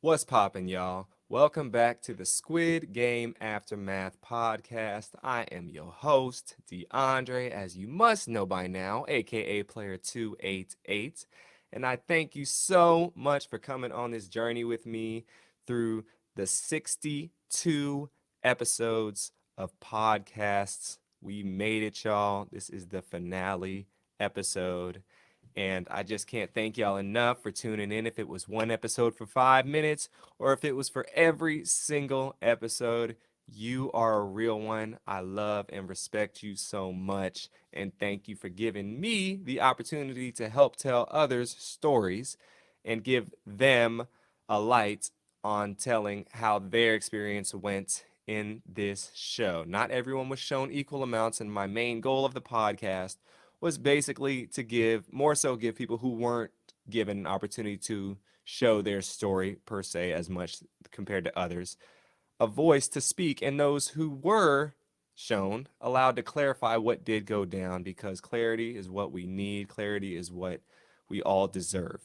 What's poppin', y'all? Welcome back to the Squid Game Aftermath Podcast. I am your host, DeAndre, as you must know by now, aka Player 288. And I thank you so much for coming on this journey with me through the 62 episodes of podcasts. We made it, y'all. This is the finale episode. And I just can't thank y'all enough for tuning in. If it was one episode for 5 minutes or if it was for every single episode, you are a real one. I love and respect you so much. And thank you for giving me the opportunity to help tell others stories and give them a light on telling how their experience went in this show. Not everyone was shown equal amounts, and my main goal of the podcast was basically to give people who weren't given an opportunity to show their story per se as much compared to others a voice to speak, and those who were shown allowed to clarify what did go down, because clarity is what we need, clarity is what we all deserve.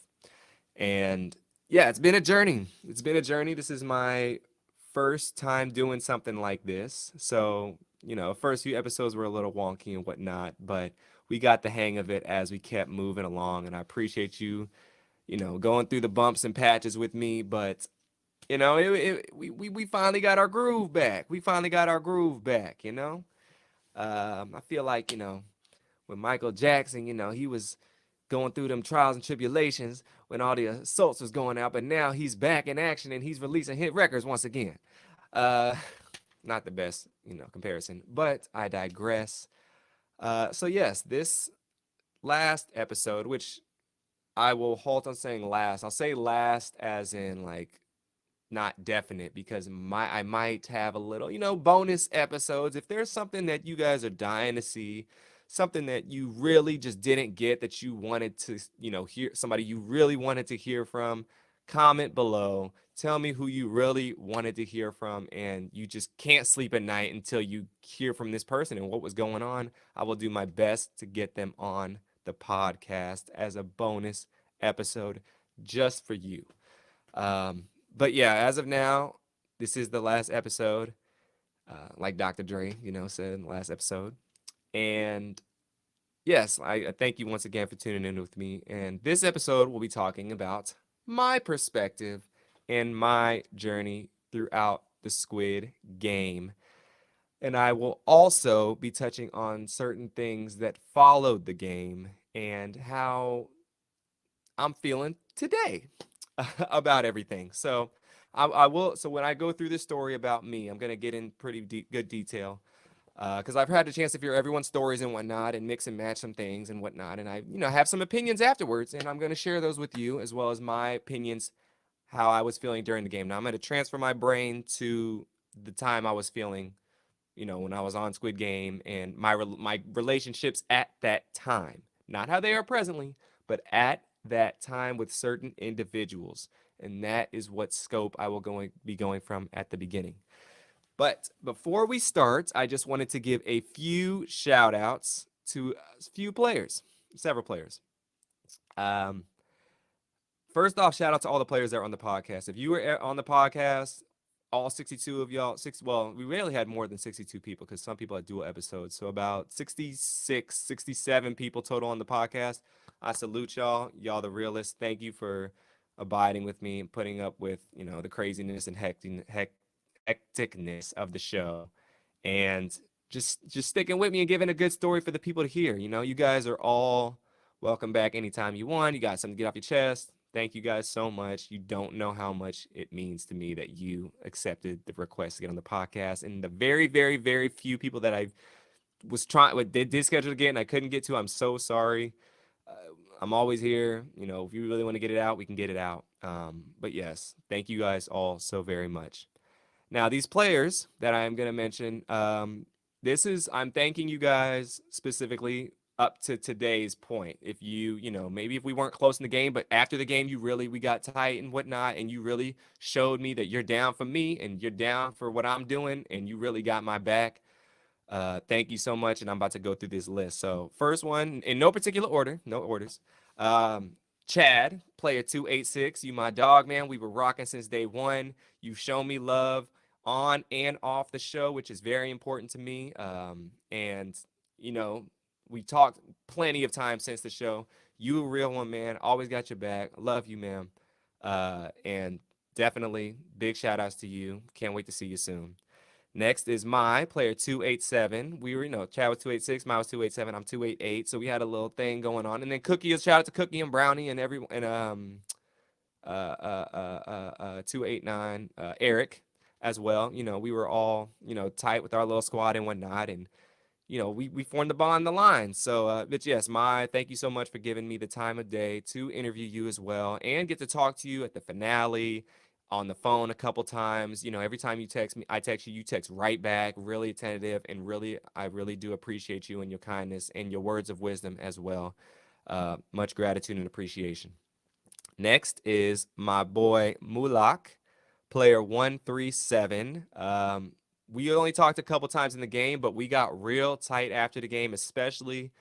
And yeah, it's been a journey. This is my first time doing something like this, so first few episodes were a little wonky and whatnot, but we got the hang of it as we kept moving along. And I appreciate you, going through the bumps and patches with me. But we finally got our groove back. I feel like, when Michael Jackson, he was going through them trials and tribulations when all the assaults was going out, but now he's back in action and he's releasing hit records once again. Uh, Not the best, comparison, but I digress. So yes, this last episode, which I will halt on saying last. I'll say last as in like not definite, because I might have a little, bonus episodes. If there's something that you guys are dying to see, something that you really just didn't get, that you wanted to, hear, somebody you really wanted to hear from, comment below. Tell me who you really wanted to hear from, and you just can't sleep at night until you hear from this person and what was going on. I will do my best to get them on the podcast as a bonus episode just for you. But yeah, as of now, this is the last episode, like Dr. Dre, said in the last episode. And yes, I thank you once again for tuning in with me. And this episode, we'll be talking about my perspective and my journey throughout the Squid Game. And I will also be touching on certain things that followed the game and how I'm feeling today about everything. So I will. So when I go through this story about me, I'm gonna get in pretty good detail, because I've had a chance to hear everyone's stories and whatnot, and mix and match some things and whatnot, and I have some opinions afterwards, and I'm gonna share those with you as well as my opinions, how I was feeling during the game. Now I'm gonna transfer my brain to the time I was feeling, when I was on Squid Game, and my relationships at that time, not how they are presently, but at that time with certain individuals, and that is what scope I will be going from at the beginning. But before we start, I just wanted to give a few shout outs to a few players, several players. Um, First off, shout out to all the players that are on the podcast. If you were on the podcast, all 62 of y'all, well, we rarely had more than 62 people because some people had dual episodes. So about 66, 67 people total on the podcast. I salute y'all. Y'all the realists. Thank you for abiding with me and putting up with, the craziness and hecticness of the show. And just sticking with me and giving a good story for the people to hear. You guys are all welcome back anytime you want. You got something to get off your chest. Thank you guys so much. You don't know how much it means to me that you accepted the request to get on the podcast. And the very, very, very few people that I was trying, did schedule to get and I couldn't get to, I'm so sorry. Uh, I'm always here. If you really want to get it out, we can get it out. But yes, thank you guys all so very much. Now, these players that I am going to mention, I'm thanking you guys specifically up to today's point. If maybe if we weren't close in the game, but after the game, we got tight and whatnot, and you really showed me that you're down for me and you're down for what I'm doing, and you really got my back. Thank you so much. And I'm about to go through this list. So, first one, in no particular order, no orders. Um, Chad, player 286, you my dog, man. We were rocking since day one. You've shown me love on and off the show, which is very important to me. And, you know, we talked plenty of times since the show. You a real one, man. Always got your back. Love you, man. And definitely big shout outs to you. Can't wait to see you soon. Next is my player 287. We were, Chad was 286, mine was 287, I'm 288. So we had a little thing going on. And then Cookie, shout out to Cookie and Brownie and everyone, and 289, Eric as well. We were all, tight with our little squad and whatnot. And we formed the bond, the line. So, but yes, thank you so much for giving me the time of day to interview you as well and get to talk to you at the finale, on the phone a couple times. Every time you text me, I text you, you text right back, really attentive, and I really do appreciate you and your kindness and your words of wisdom as well. Much gratitude and appreciation. Next is my boy Mulak, player 137. We only talked a couple times in the game, but we got real tight after the game, especially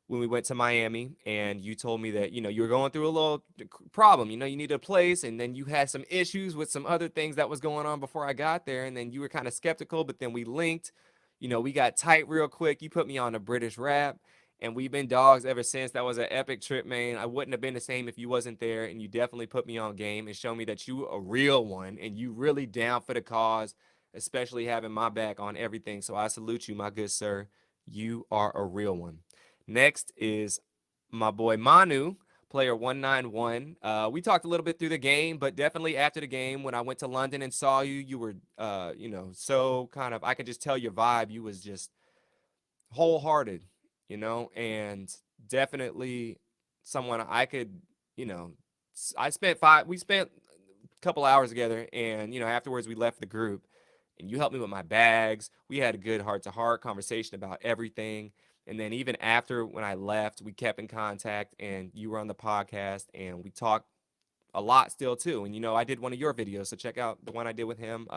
when we went to Miami, and you told me that, you were going through a little problem. You needed a place, and then you had some issues with some other things that was going on before I got there, and then you were kind of skeptical, but then we linked. We got tight real quick. You put me on a British rap, and we've been dogs ever since. That was an epic trip, man. I wouldn't have been the same if you wasn't there, and you definitely put me on game and showed me that you a real one, and you really down for the cause, especially having my back on everything. So I salute you, my good sir. You are a real one. Next is my boy Manu, player 191. We talked a little bit through the game, but definitely after the game, when I went to London and saw you, you were, so kind of, I could just tell your vibe. You was just wholehearted, and definitely someone I could, we spent a couple hours together, and, afterwards we left the group, and you helped me with my bags. We had a good heart-to-heart conversation about everything. And then even after, when I left, we kept in contact, and you were on the podcast, and we talked a lot still too. And I did one of your videos, so check out the one I did with him.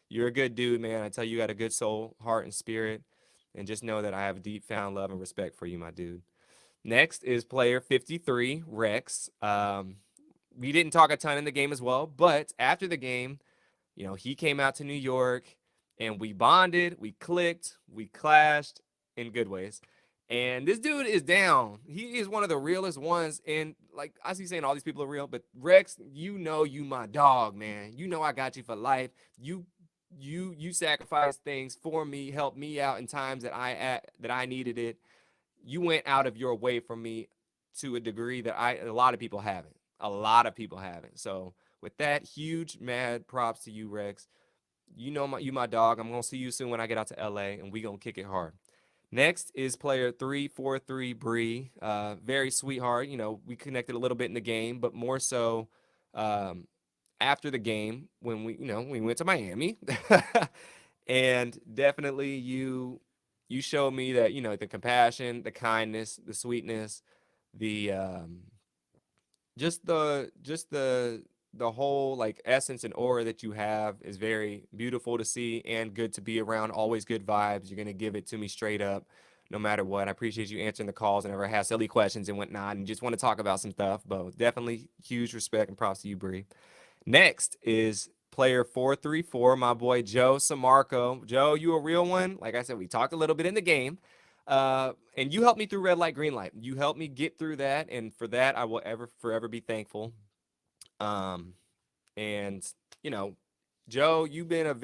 You're a good dude, man. I tell you, you got a good soul, heart, and spirit. And just know that I have deep found love and respect for you, my dude. Next is player 53, Rex. We didn't talk a ton in the game as well, but after the game, he came out to New York, and we bonded, we clicked, we clashed in good ways. And this dude is down. He is one of the realest ones. And like I see saying all these people are real, but Rex, you my dog, man. I got you for life. You sacrificed things for me, helped me out in times that I needed it. You went out of your way for me to a degree that a lot of people haven't. A lot of people haven't. So with that, huge mad props to you, Rex. You my dog. I'm gonna see you soon when I get out to LA, and we gonna kick it hard. Next is player 343, Bree. Very sweetheart. We connected a little bit in the game, but more so after the game when we went to Miami. And definitely you showed me that, the compassion, the kindness, the sweetness, the just the whole like essence and aura that you have is very beautiful to see and good to be around. Always good vibes. You're gonna give it to me straight up, no matter what. I appreciate you answering the calls whenever I have silly questions and whatnot, and just want to talk about some stuff. But definitely huge respect and props to you, Bree. Next is player 434, my boy Joe Samarco. Joe, you a real one. Like I said, we talked a little bit in the game. And you helped me through red light, green light. You helped me get through that, and for that I will forever be thankful. And Joe, you've been a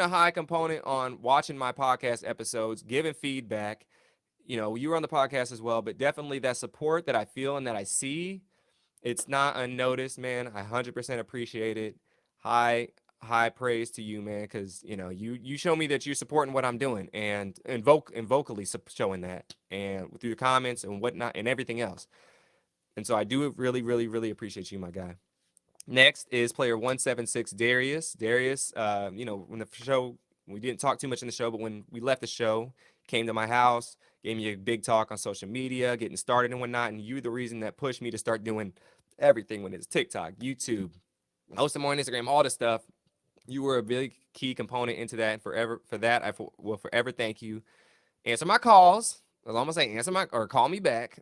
high component on watching my podcast episodes, giving feedback. You were on the podcast as well, but definitely that support that I feel and that I see, it's not unnoticed, man. I 100% appreciate it. High praise to you, man, because you show me that you're supporting what I'm doing and vocally showing that, and through the comments and whatnot and everything else. And so I do really, really, really appreciate you, my guy. Next is player 176, Darius. Darius, when the show, we didn't talk too much in the show, but when we left the show, came to my house, gave me a big talk on social media, getting started and whatnot. And you're the reason that pushed me to start doing everything when it's TikTok, YouTube, post them on Instagram, all this stuff. You were a big key component into that. And for that, I will forever thank you. Answer my calls. I'm gonna say answer my or call me back.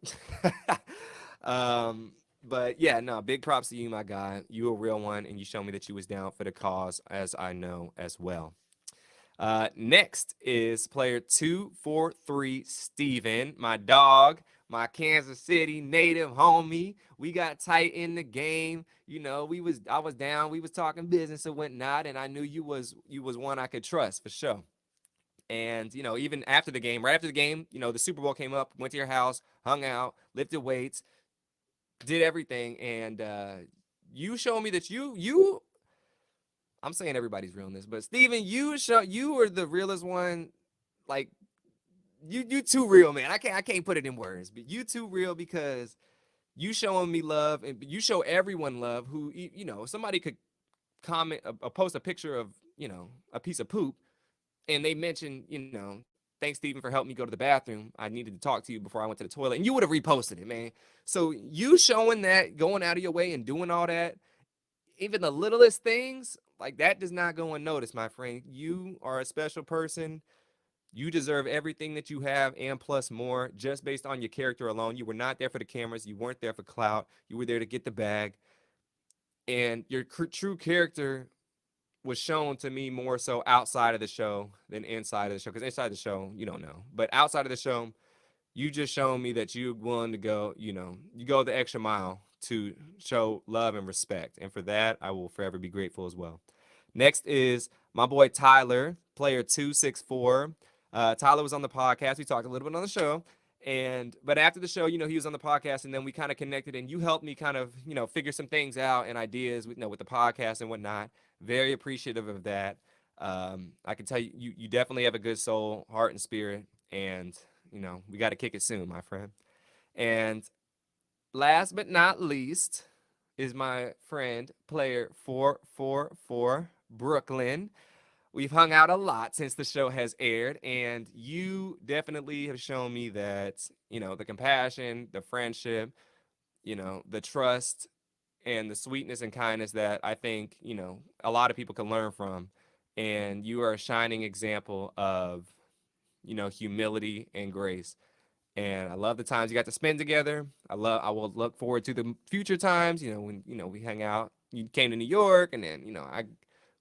um, but yeah, no, big props to you, my guy. You a real one, and you show me that you was down for the cause, as I know as well. Next is player 243, Steven, my dog, my Kansas City native homie. We got tight in the game. You know, I was down, we was talking business and whatnot, and I knew you was one I could trust for sure. And you know, even after the game, right after the game, you know, the Super Bowl came up, went to your house, hung out, lifted weights, did everything, and you showed me that you I'm saying everybody's real in this, but Steven, you were the realest one. Like you too real, man. I can't put it in words, but you too real because you showing me love and you show everyone love who you know, somebody could comment post a picture of, you know, a piece of poop and they mention, you know, thanks Steven for helping me go to the bathroom. I needed to talk to you before I went to the toilet, and you would have reposted it, man. So you showing that, going out of your way and doing all that, even the littlest things, like that does not go unnoticed, my friend. You are a special person. You deserve everything that you have and plus more just based on your character alone. You were not there for the cameras. You weren't there for clout. You were there to get the bag. And your true character was shown to me more so outside of the show than inside of the show. Because inside the show, you don't know. But outside of the show, you just shown me that you're willing to go, you know, you go the extra mile to show love and respect. And for that, I will forever be grateful as well. Next is my boy Tyler, player 264. Tyler was on the podcast. We talked a little bit on the show. But after the show, you know, he was on the podcast and then we kind of connected and you helped me kind of, you know, figure some things out and ideas with, you know, with the podcast and whatnot. Very appreciative of that. I can tell you, you definitely have a good soul, heart, and spirit. And, you know, we got to kick it soon, my friend. And last but not least is my friend, player 444, Brooklyn. We've hung out a lot since the show has aired, and you definitely have shown me that, you know, the compassion, the friendship, you know, the trust, and the sweetness and kindness that I think, you know, a lot of people can learn from. And you are a shining example of, you know, humility and grace. And I love the times you got to spend together. I will look forward to the future times, you know, when, you know, we hang out. You came to New York and then, you know,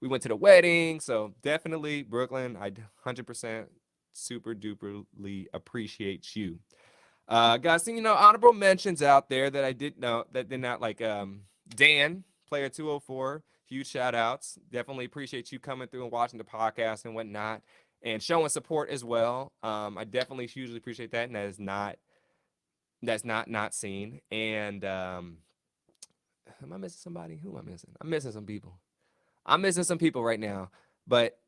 we went to the wedding. So definitely Brooklyn, I 100% super duperly appreciate you. Got some, you know, honorable mentions out there that I did know that did not like Dan, player 204. Huge shout outs. Definitely appreciate you coming through and watching the podcast and whatnot and showing support as well. I definitely hugely appreciate that. And that's not seen. And am I missing somebody? Who am I missing? I'm missing some people. I'm missing some people right now. But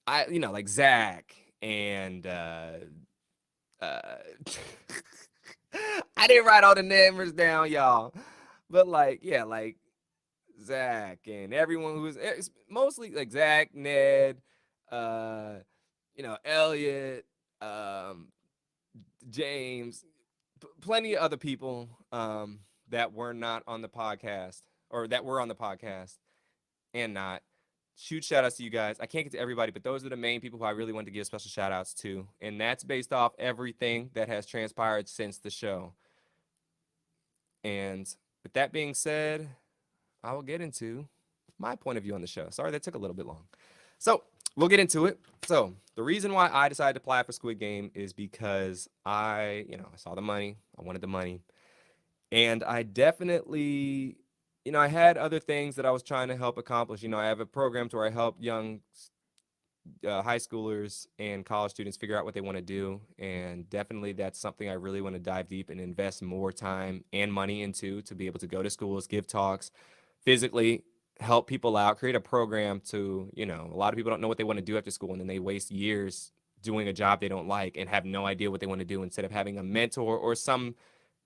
I, you know, like Zach and uh I didn't write all the numbers down, y'all. But like, yeah, like Zach and everyone who's it's mostly like Zach, Ned, uh, you know, Elliot, um, James, plenty of other people that were not on the podcast or that were on the podcast and not. Huge shout outs to you guys. I can't get to everybody, but those are the main people who I really want to give special shout outs to. And that's based off everything that has transpired since the show. And with that being said, I will get into my point of view on the show. Sorry, that took a little bit long. So we'll get into it. So the reason why I decided to apply for Squid Game is because I saw the money. I wanted the money. And I definitely, I had other things that I was trying to help accomplish. I have a program to where I help young high schoolers and college students figure out what they want to do. And definitely that's something I really want to dive deep and invest more time and money into to be able to go to schools, give talks, physically help people out, create a program to, a lot of people don't know what they want to do after school and then they waste years doing a job they don't like and have no idea what they want to do instead of having a mentor or some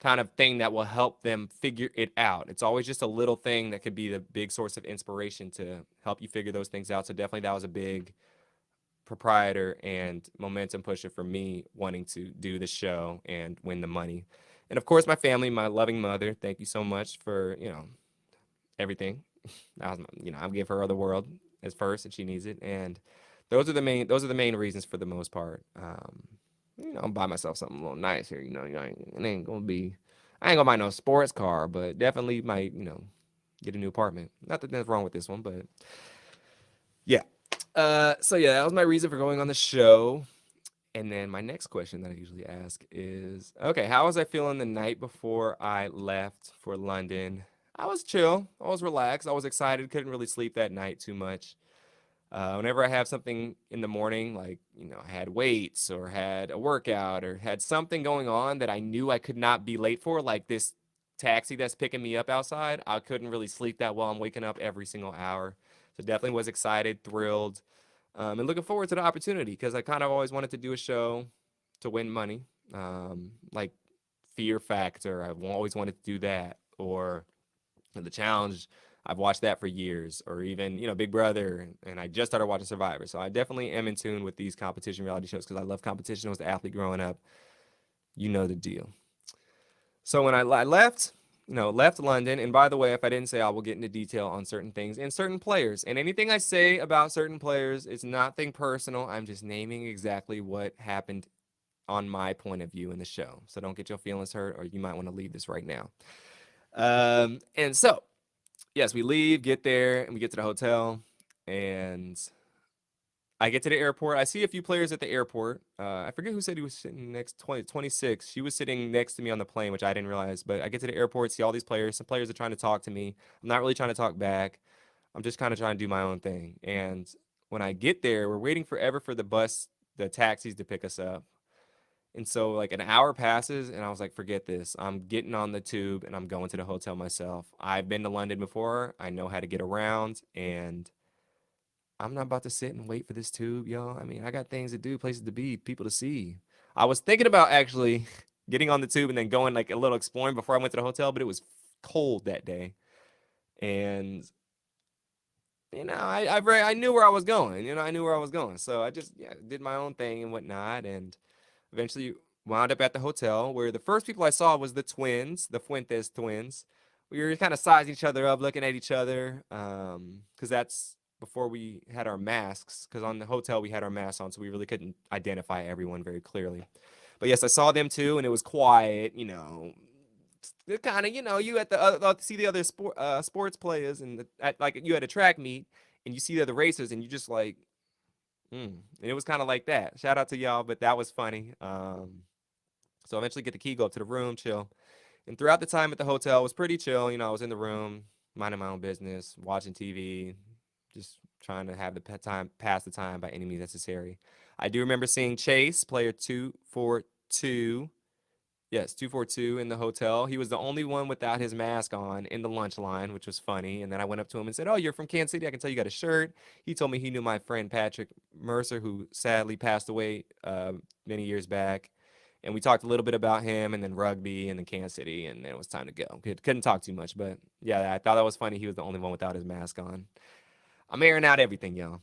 kind of thing that will help them figure it out. It's always just a little thing that could be the big source of inspiration to help you figure those things out. So definitely that was a big proprietor and momentum pusher for me wanting to do the show and win the money. And of course, my family, my loving mother, thank you so much for, everything. I give her the world as first and she needs it. And those are the main reasons for the most part. buy myself something a little nice here. It ain't gonna be, I ain't gonna buy no sports car, but definitely might, get a new apartment. Not that there's wrong with this one, but yeah. So yeah, that was my reason for going on the show. And then my next question that I usually ask is, okay, how was I feeling the night before I left for London? I was chill. I was relaxed. I was excited. Couldn't really sleep that night too much. Whenever I have something in the morning, like, I had weights or had a workout or had something going on that I knew I could not be late for, like this taxi that's picking me up outside, I couldn't really sleep that well. I'm waking up every single hour. So definitely was excited, thrilled, and looking forward to the opportunity because I kind of always wanted to do a show to win money. Like Fear Factor, I've always wanted to do that. Or the challenge, I've watched that for years, or even Big Brother, and I just started watching Survivor. So I definitely am in tune with these competition reality shows because I love competition. I was an athlete growing up. You know the deal. So when I left, left London, and by the way, if I didn't say, I will get into detail on certain things and certain players. And anything I say about certain players is nothing personal. I'm just naming exactly what happened on my point of view in the show. So don't get your feelings hurt, or you might want to leave this right now. And so yes, we leave, get there, and we get to the hotel, and I get to the airport. I see a few players at the airport. I forget who said he was sitting next 26. She was sitting next to me on the plane, which I didn't realize. But I get to the airport, see all these players. Some players are trying to talk to me. I'm not really trying to talk back. I'm just kind of trying to do my own thing. And when I get there, we're waiting forever for the taxis to pick us up. And so like an hour passes and I was like, forget this. I'm getting on the tube and I'm going to the hotel myself. I've been to London before. I know how to get around, and I'm not about to sit and wait for this tube, y'all. I mean, I got things to do, places to be, people to see. I was thinking about actually getting on the tube and then going like a little exploring before I went to the hotel, but it was cold that day. And I knew where I was going. I knew where I was going. So I just did my own thing and whatnot, and eventually wound up at the hotel where the first people I saw was the twins, the Fuentes twins. We were kind of sizing each other up, looking at each other, because that's before we had our masks. Because on the hotel we had our masks on, so we really couldn't identify everyone very clearly. But yes, I saw them too, and it was quiet. It kind of you at the see the other sports players and like you at a track meet, and you see the other racers, and you just like, and it was kind of like that. Shout out to y'all, but that was funny. So eventually get the key, go up to the room, chill. And throughout the time at the hotel, it was pretty chill. I was in the room, minding my own business, watching TV, just trying to have the time, pass the time by any means necessary. I do remember seeing Chase, player 242. Yes, 242 in the hotel. He was the only one without his mask on in the lunch line, which was funny. And then I went up to him and said, "Oh, you're from Kansas City. I can tell you got a shirt." He told me he knew my friend Patrick Mercer, who sadly passed away many years back. And we talked a little bit about him and then rugby and then Kansas City. And then it was time to go. Couldn't talk too much. But yeah, I thought that was funny. He was the only one without his mask on. I'm airing out everything, y'all.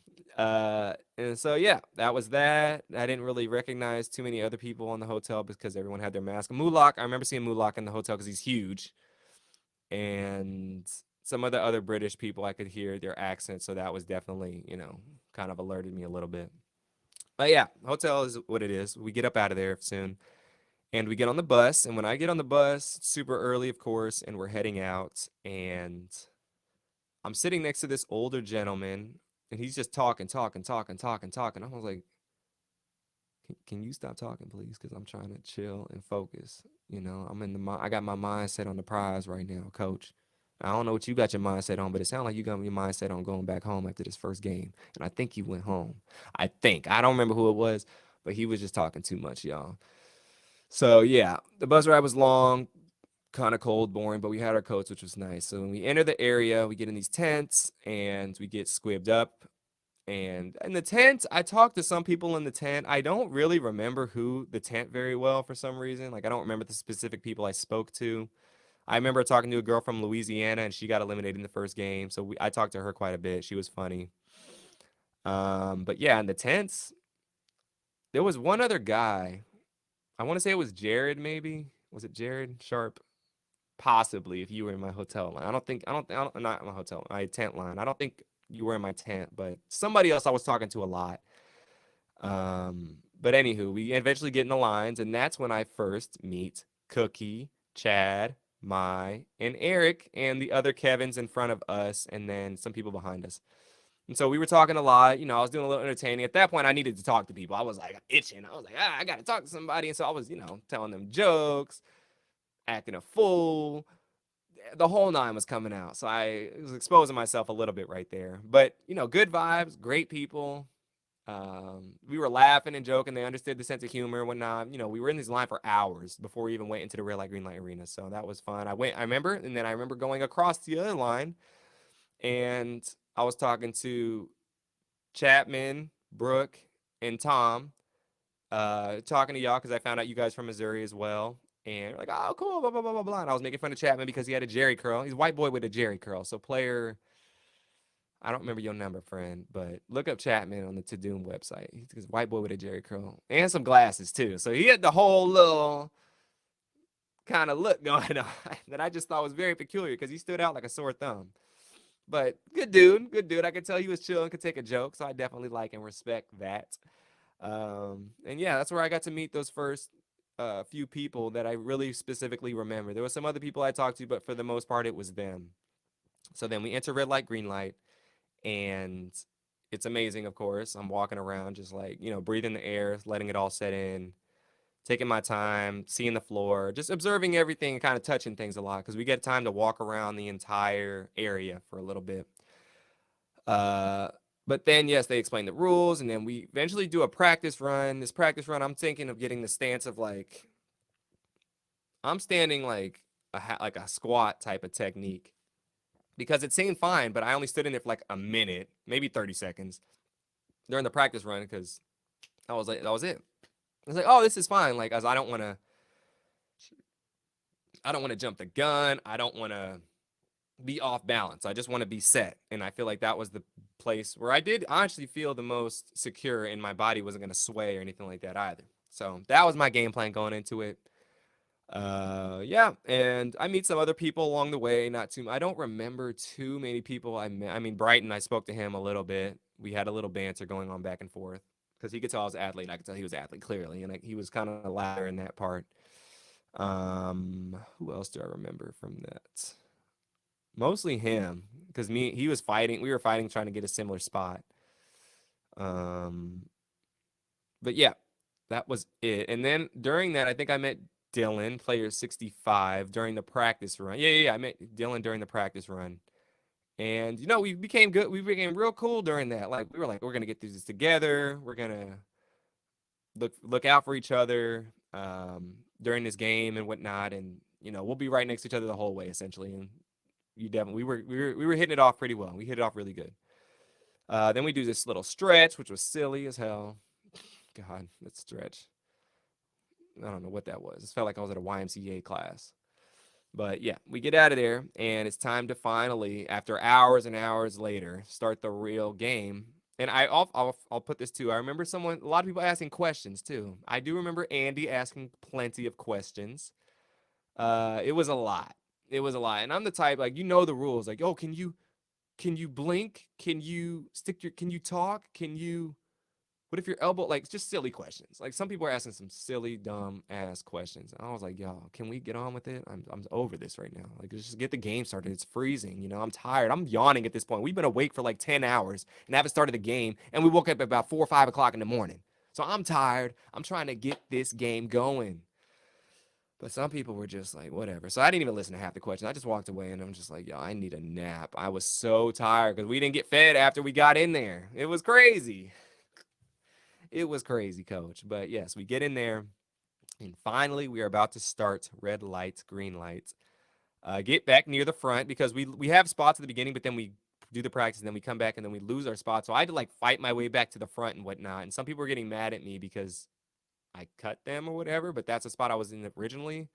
And so yeah, that was that. I didn't really recognize too many other people in the hotel because everyone had their mask. Mulak, I remember seeing Mulak in the hotel because he's huge, and some of the other British people I could hear their accents, so that was definitely kind of alerted me a little bit. But yeah, hotel is what it is. We get up out of there soon, and we get on the bus. And when I get on the bus, super early, of course, and we're heading out, and I'm sitting next to this older gentleman, and he's just talking, talking, talking, talking, talking. I was like, can you stop talking, please? Because I'm trying to chill and focus. I'm in I got my mindset on the prize right now, coach. I don't know what you got your mindset on, but it sounds like you got your mindset on going back home after this first game. And I think he went home. I think. I don't remember who it was, but he was just talking too much, y'all. So, yeah, the bus ride was long, kind of cold, boring, but we had our coats, which was nice. So when we enter the area, we get in these tents and we get squibbed up. And in the tent, I talked to some people in the tent. I don't really remember who the tent very well for some reason. Like I don't remember the specific people I spoke to. I remember talking to a girl from Louisiana, and she got eliminated in the first game. So I talked to her quite a bit. She was funny. But yeah, in the tents, there was one other guy. I want to say it was Jared, maybe. Was it Jared Sharp? Possibly, if you were in my hotel line. Not my hotel, my tent line. I don't think you were in my tent, but somebody else I was talking to a lot. But anywho, we eventually get in the lines, and that's when I first meet Cookie, Chad, Mai, and Eric, and the other Kevins in front of us, and then some people behind us. And so we were talking a lot. You know, I was doing a little entertaining. At that point, I needed to talk to people. I was like itching. I was like, I got to talk to somebody. And so I was, telling them jokes, acting a fool. The whole nine was coming out. So I was exposing myself a little bit right there. But, good vibes, great people. We were laughing and joking. They understood the sense of humor and whatnot. We were in this line for hours before we even went into the red light, green light arena. So that was fun. I remember going across the other line, and I was talking to Chapman, Brooke, and Tom, talking to y'all because I found out you guys from Missouri as well. And like, oh, cool, blah, blah, blah, blah, blah. And I was making fun of Chapman because he had a Jerry curl. He's a white boy with a Jerry curl. So player, I don't remember your number, friend, but look up Chapman on the To Doom website. He's a white boy with a Jerry curl and some glasses too. So he had the whole little kind of look going on that I just thought was very peculiar because he stood out like a sore thumb. But good dude, good dude. I could tell he was chill and could take a joke, so I definitely like and respect that. And yeah, that's where I got to meet those first few people that I really specifically remember. There were some other people I talked to, but for the most part, it was them. So then we enter red light, green light, and it's amazing, of course. I'm walking around just like, breathing the air, letting it all set in, taking my time, seeing the floor, just observing everything and kind of touching things a lot because we get time to walk around the entire area for a little bit. But then, yes, they explain the rules, and then we eventually do a practice run. This practice run, I'm thinking of getting the stance of like, I'm standing like a squat type of technique because it seemed fine, but I only stood in it for like a minute, maybe 30 seconds during the practice run because I was like, that was it. I was like, oh, this is fine. Like, as I don't want to jump the gun. I don't want to be off balance. I just want to be set. And I feel like that was the place where I did honestly feel the most secure and my body wasn't going to sway or anything like that either. So that was my game plan going into it. Yeah, and I meet some other people along the way. I don't remember too many people I met. I mean, Brighton, I spoke to him a little bit. We had a little banter going on back and forth because he could tell I was an athlete. I could tell he was an athlete clearly, and he was kind of louder in that part. Who else do I remember from that? Mostly him, because he was fighting. We were fighting, trying to get a similar spot. But yeah, that was it. And then during that, I think I met Dylan, player 65, during the practice run. Yeah. I met Dylan during the practice run. And we became good. We became real cool during that. Like we were like, we're gonna get through this together. We're gonna look out for each other during this game and whatnot. And we'll be right next to each other the whole way, essentially. And you definitely we were hitting it off pretty well. We hit it off really good. Then we do this little stretch, which was silly as hell. God, that stretch. I don't know what that was. It felt like I was at a YMCA class. But yeah, we get out of there, and it's time to finally, after hours and hours later, start the real game. And I'll put this too. I remember a lot of people asking questions too. I do remember Andy asking plenty of questions. It was a lot. It was a lot. And I'm the type, like, the rules. Like, oh, can you blink? Can you talk? What if your elbow, like, just silly questions. Like, some people are asking some silly, dumb ass questions. And I was like, y'all, can we get on with it? I'm over this right now. Like, let's just get the game started. It's freezing. I'm tired. I'm yawning at this point. We've been awake for like 10 hours and haven't started the game. And we woke up at about 4 or 5 o'clock in the morning. So I'm tired. I'm trying to get this game going. But some people were just like, whatever. So I didn't even listen to half the questions. I just walked away and I'm just like, yo, I need a nap. I was so tired because we didn't get fed after we got in there. It was crazy. It was crazy, coach. But yes, we get in there and finally we are about to start red lights, green lights. Get back near the front because we have spots at the beginning, but then we do the practice and then we come back and then we lose our spot. So I had to like fight my way back to the front and whatnot. And some people were getting mad at me because I cut them or whatever, but that's the spot I was in originally.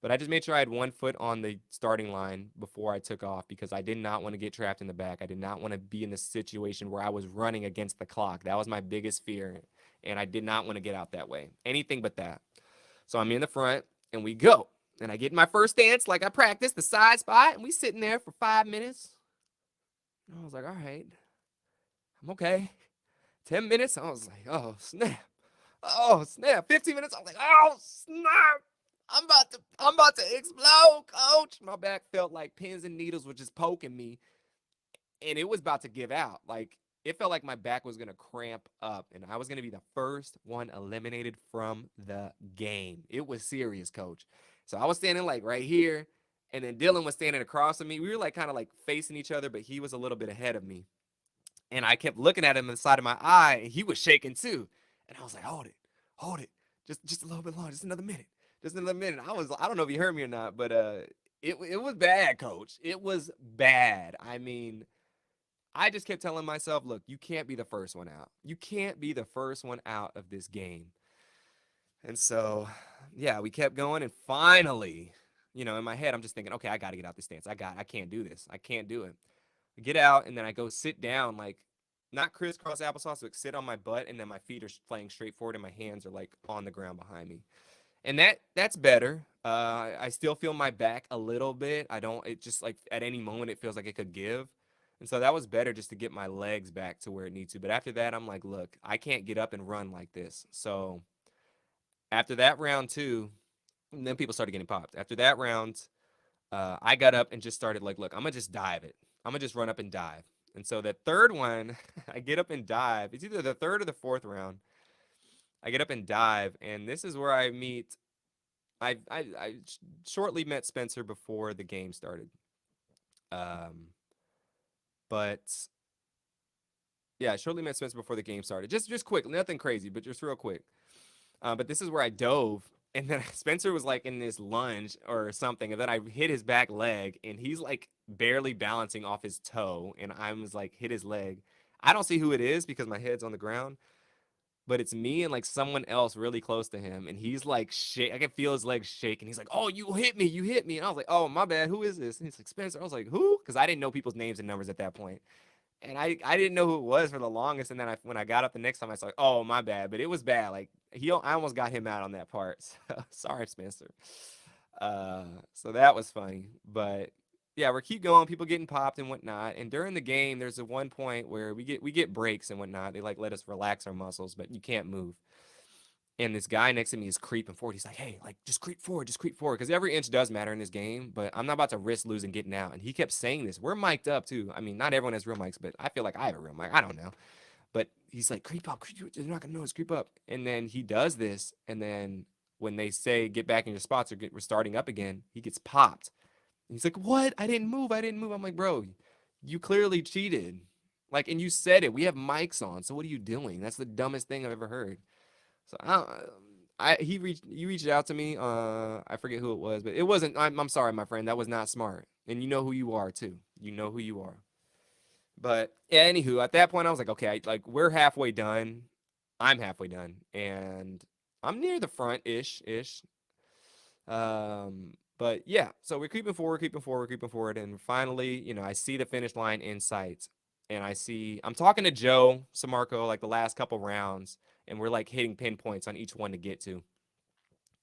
But I just made sure I had 1 foot on the starting line before I took off because I did not want to get trapped in the back. I did not want to be in a situation where I was running against the clock. That was my biggest fear, and I did not want to get out that way. Anything but that. So I'm in the front, and we go. And I get in my first stance like I practiced, the side spot, and we sitting there for 5 minutes. And I was like, all right, I'm okay. 10 minutes, I was like, oh, snap. Oh snap! 15 minutes. I'm like, oh snap! I'm about to explode, coach. My back felt like pins and needles were just poking me, and it was about to give out. Like it felt like my back was gonna cramp up, and I was gonna be the first one eliminated from the game. It was serious, coach. So I was standing like right here, and then Dylan was standing across from me. We were like kind of like facing each other, but he was a little bit ahead of me. And I kept looking at him in the side of my eye, and he was shaking too. And I was like, hold it, just a little bit longer, just another minute. I don't know if you heard me or not, but it was bad, coach. It was bad. I mean, I just kept telling myself, look, you can't be the first one out. You can't be the first one out of this game. And so, yeah, we kept going, and finally, in my head, I'm just thinking, okay, I got to get out this dance. I can't do this. I can't do it. I get out, and then I go sit down, like not crisscross applesauce, but sit on my butt, and then my feet are playing straight forward, and my hands are like on the ground behind me, and that's better. I still feel my back a little bit. I don't. It just like at any moment it feels like it could give, and so that was better just to get my legs back to where it needs to. But after that, I'm like, look, I can't get up and run like this. So after that round two, and then people started getting popped. After that round, I got up and just started like, look, I'm gonna just dive it. I'm gonna just run up and dive. And so that third one, I get up and dive. It's either the third or the fourth round. I get up and dive, and this is where I meet. I shortly met Spencer before the game started. Um, but yeah, I shortly met Spencer before the game started. Just quick, nothing crazy, but just real quick. But this is where I dove, and then Spencer was like in this lunge or something, and then I hit his back leg, and he's like barely balancing off his toe, and I was like hit his leg. I don't see who it is because my head's on the ground, but it's me and like someone else really close to him, and he's like shake. I can feel his legs shaking. He's like, "Oh, you hit me, you hit me," and I was like, "Oh, my bad. Who is this?" And he's like, "Spencer." I was like, "Who?" Because I didn't know people's names and numbers at that point. And I didn't know who it was for the longest, and then when I got up the next time, I was like, "Oh, my bad," but it was bad. Like I almost got him out on that part. So, sorry, Spencer. So that was funny, but yeah, we keep going. People getting popped and whatnot. And during the game, there's a one point where we get breaks and whatnot. They like let us relax our muscles, but you can't move. And this guy next to me is creeping forward. He's like, "Hey, like just creep forward, because every inch does matter in this game. But I'm not about to risk losing getting out." And he kept saying this. We're mic'd up too. I mean, not everyone has real mics, but I feel like I have a real mic. I don't know, but he's like, "Creep up, creep. They're not gonna notice. Creep up." And then he does this, and then when they say get back in your spots or we're starting up again, he gets popped. And he's like, "What? I didn't move. I didn't move." I'm like, "Bro, you clearly cheated. Like, and you said it. We have mics on. So what are you doing? That's the dumbest thing I've ever heard." So he reached out to me. I forget who it was, but it wasn't. I'm sorry, my friend. That was not smart. And you know who you are too. You know who you are. But yeah, anywho, at that point, I was like, okay, like we're halfway done. I'm halfway done, and I'm near the front ish. But yeah, so we're creeping forward, and finally, I see the finish line in sight, and I'm talking to Joe Samarco like the last couple rounds, and we're like hitting pinpoints on each one to get to.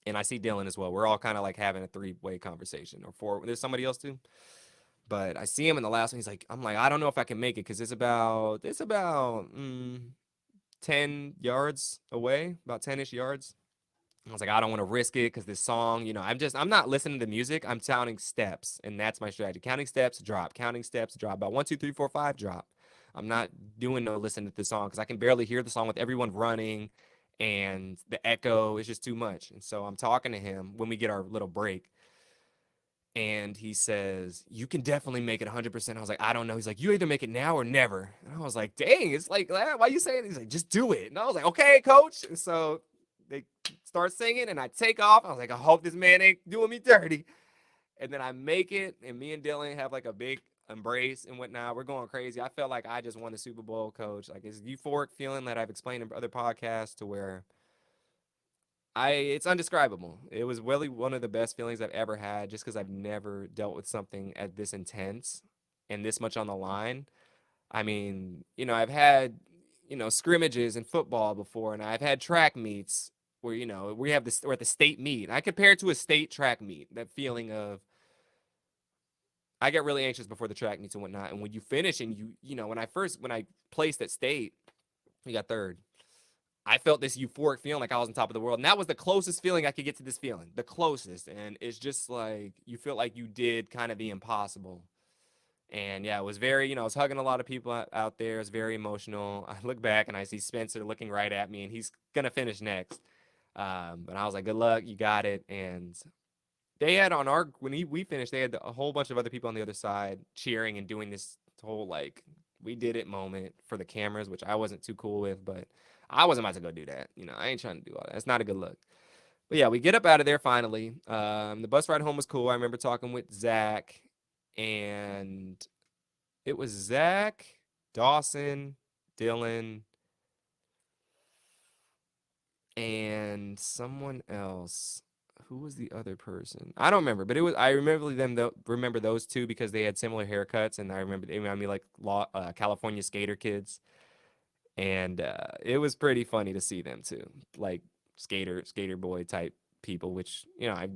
And I see Dylan as well. We're all kind of like having a three-way conversation or four. There's somebody else too, but I see him in the last one. I'm like, I don't know if I can make it because it's about 10 yards away, about 10ish yards. I was like, I don't want to risk it because this song, I'm not listening to music. I'm counting steps, and that's my strategy. Counting steps, drop. Counting steps, drop. About 1, 2, 3, 4, 5, drop. I'm not doing no listening to the song because I can barely hear the song with everyone running, and the echo is just too much. And so I'm talking to him when we get our little break, and he says, "You can definitely make it 100%." I was like, "I don't know." He's like, "You either make it now or never." And I was like, "Dang, it's like, why you saying?" He's like, "Just do it." And I was like, "Okay, coach." And so they start singing, and I take off. I was like, "I hope this man ain't doing me dirty." And then I make it, and me and Dylan have like a big embrace and whatnot. We're going crazy. I felt like I just won the Super Bowl, coach. Like it's a euphoric feeling that I've explained in other podcasts to where it's undescribable. It was really one of the best feelings I've ever had just because I've never dealt with something at this intense and this much on the line. I mean, I've had, scrimmages in football before, and I've had track meets where, we're at the state meet. I compare it to a state track meet, that feeling of I get really anxious before the track meets and whatnot. And when you finish and when I placed at state, we got third. I felt this euphoric feeling like I was on top of the world. And that was the closest feeling I could get to this feeling, the closest. And it's just like you feel like you did kind of the impossible. And yeah, it was very, I was hugging a lot of people out there. It was very emotional. I look back and I see Spencer looking right at me, and he's going to finish next. But I was like, good luck, you got it. And they had on our, we finished, they had a whole bunch of other people on the other side cheering and doing this whole like, we did it moment for the cameras, which I wasn't too cool with, but I wasn't about to go do that. I ain't trying to do all that. It's not a good look. But yeah, we get up out of there finally. The bus ride home was cool. I remember talking with Zach, and it was Zach, Dawson, Dylan, and someone else. Who was the other person? I don't remember, but it was. I remember them. Remember those two because they had similar haircuts, and I remember they made me like California skater kids, and it was pretty funny to see them too, like skater boy type people. Which I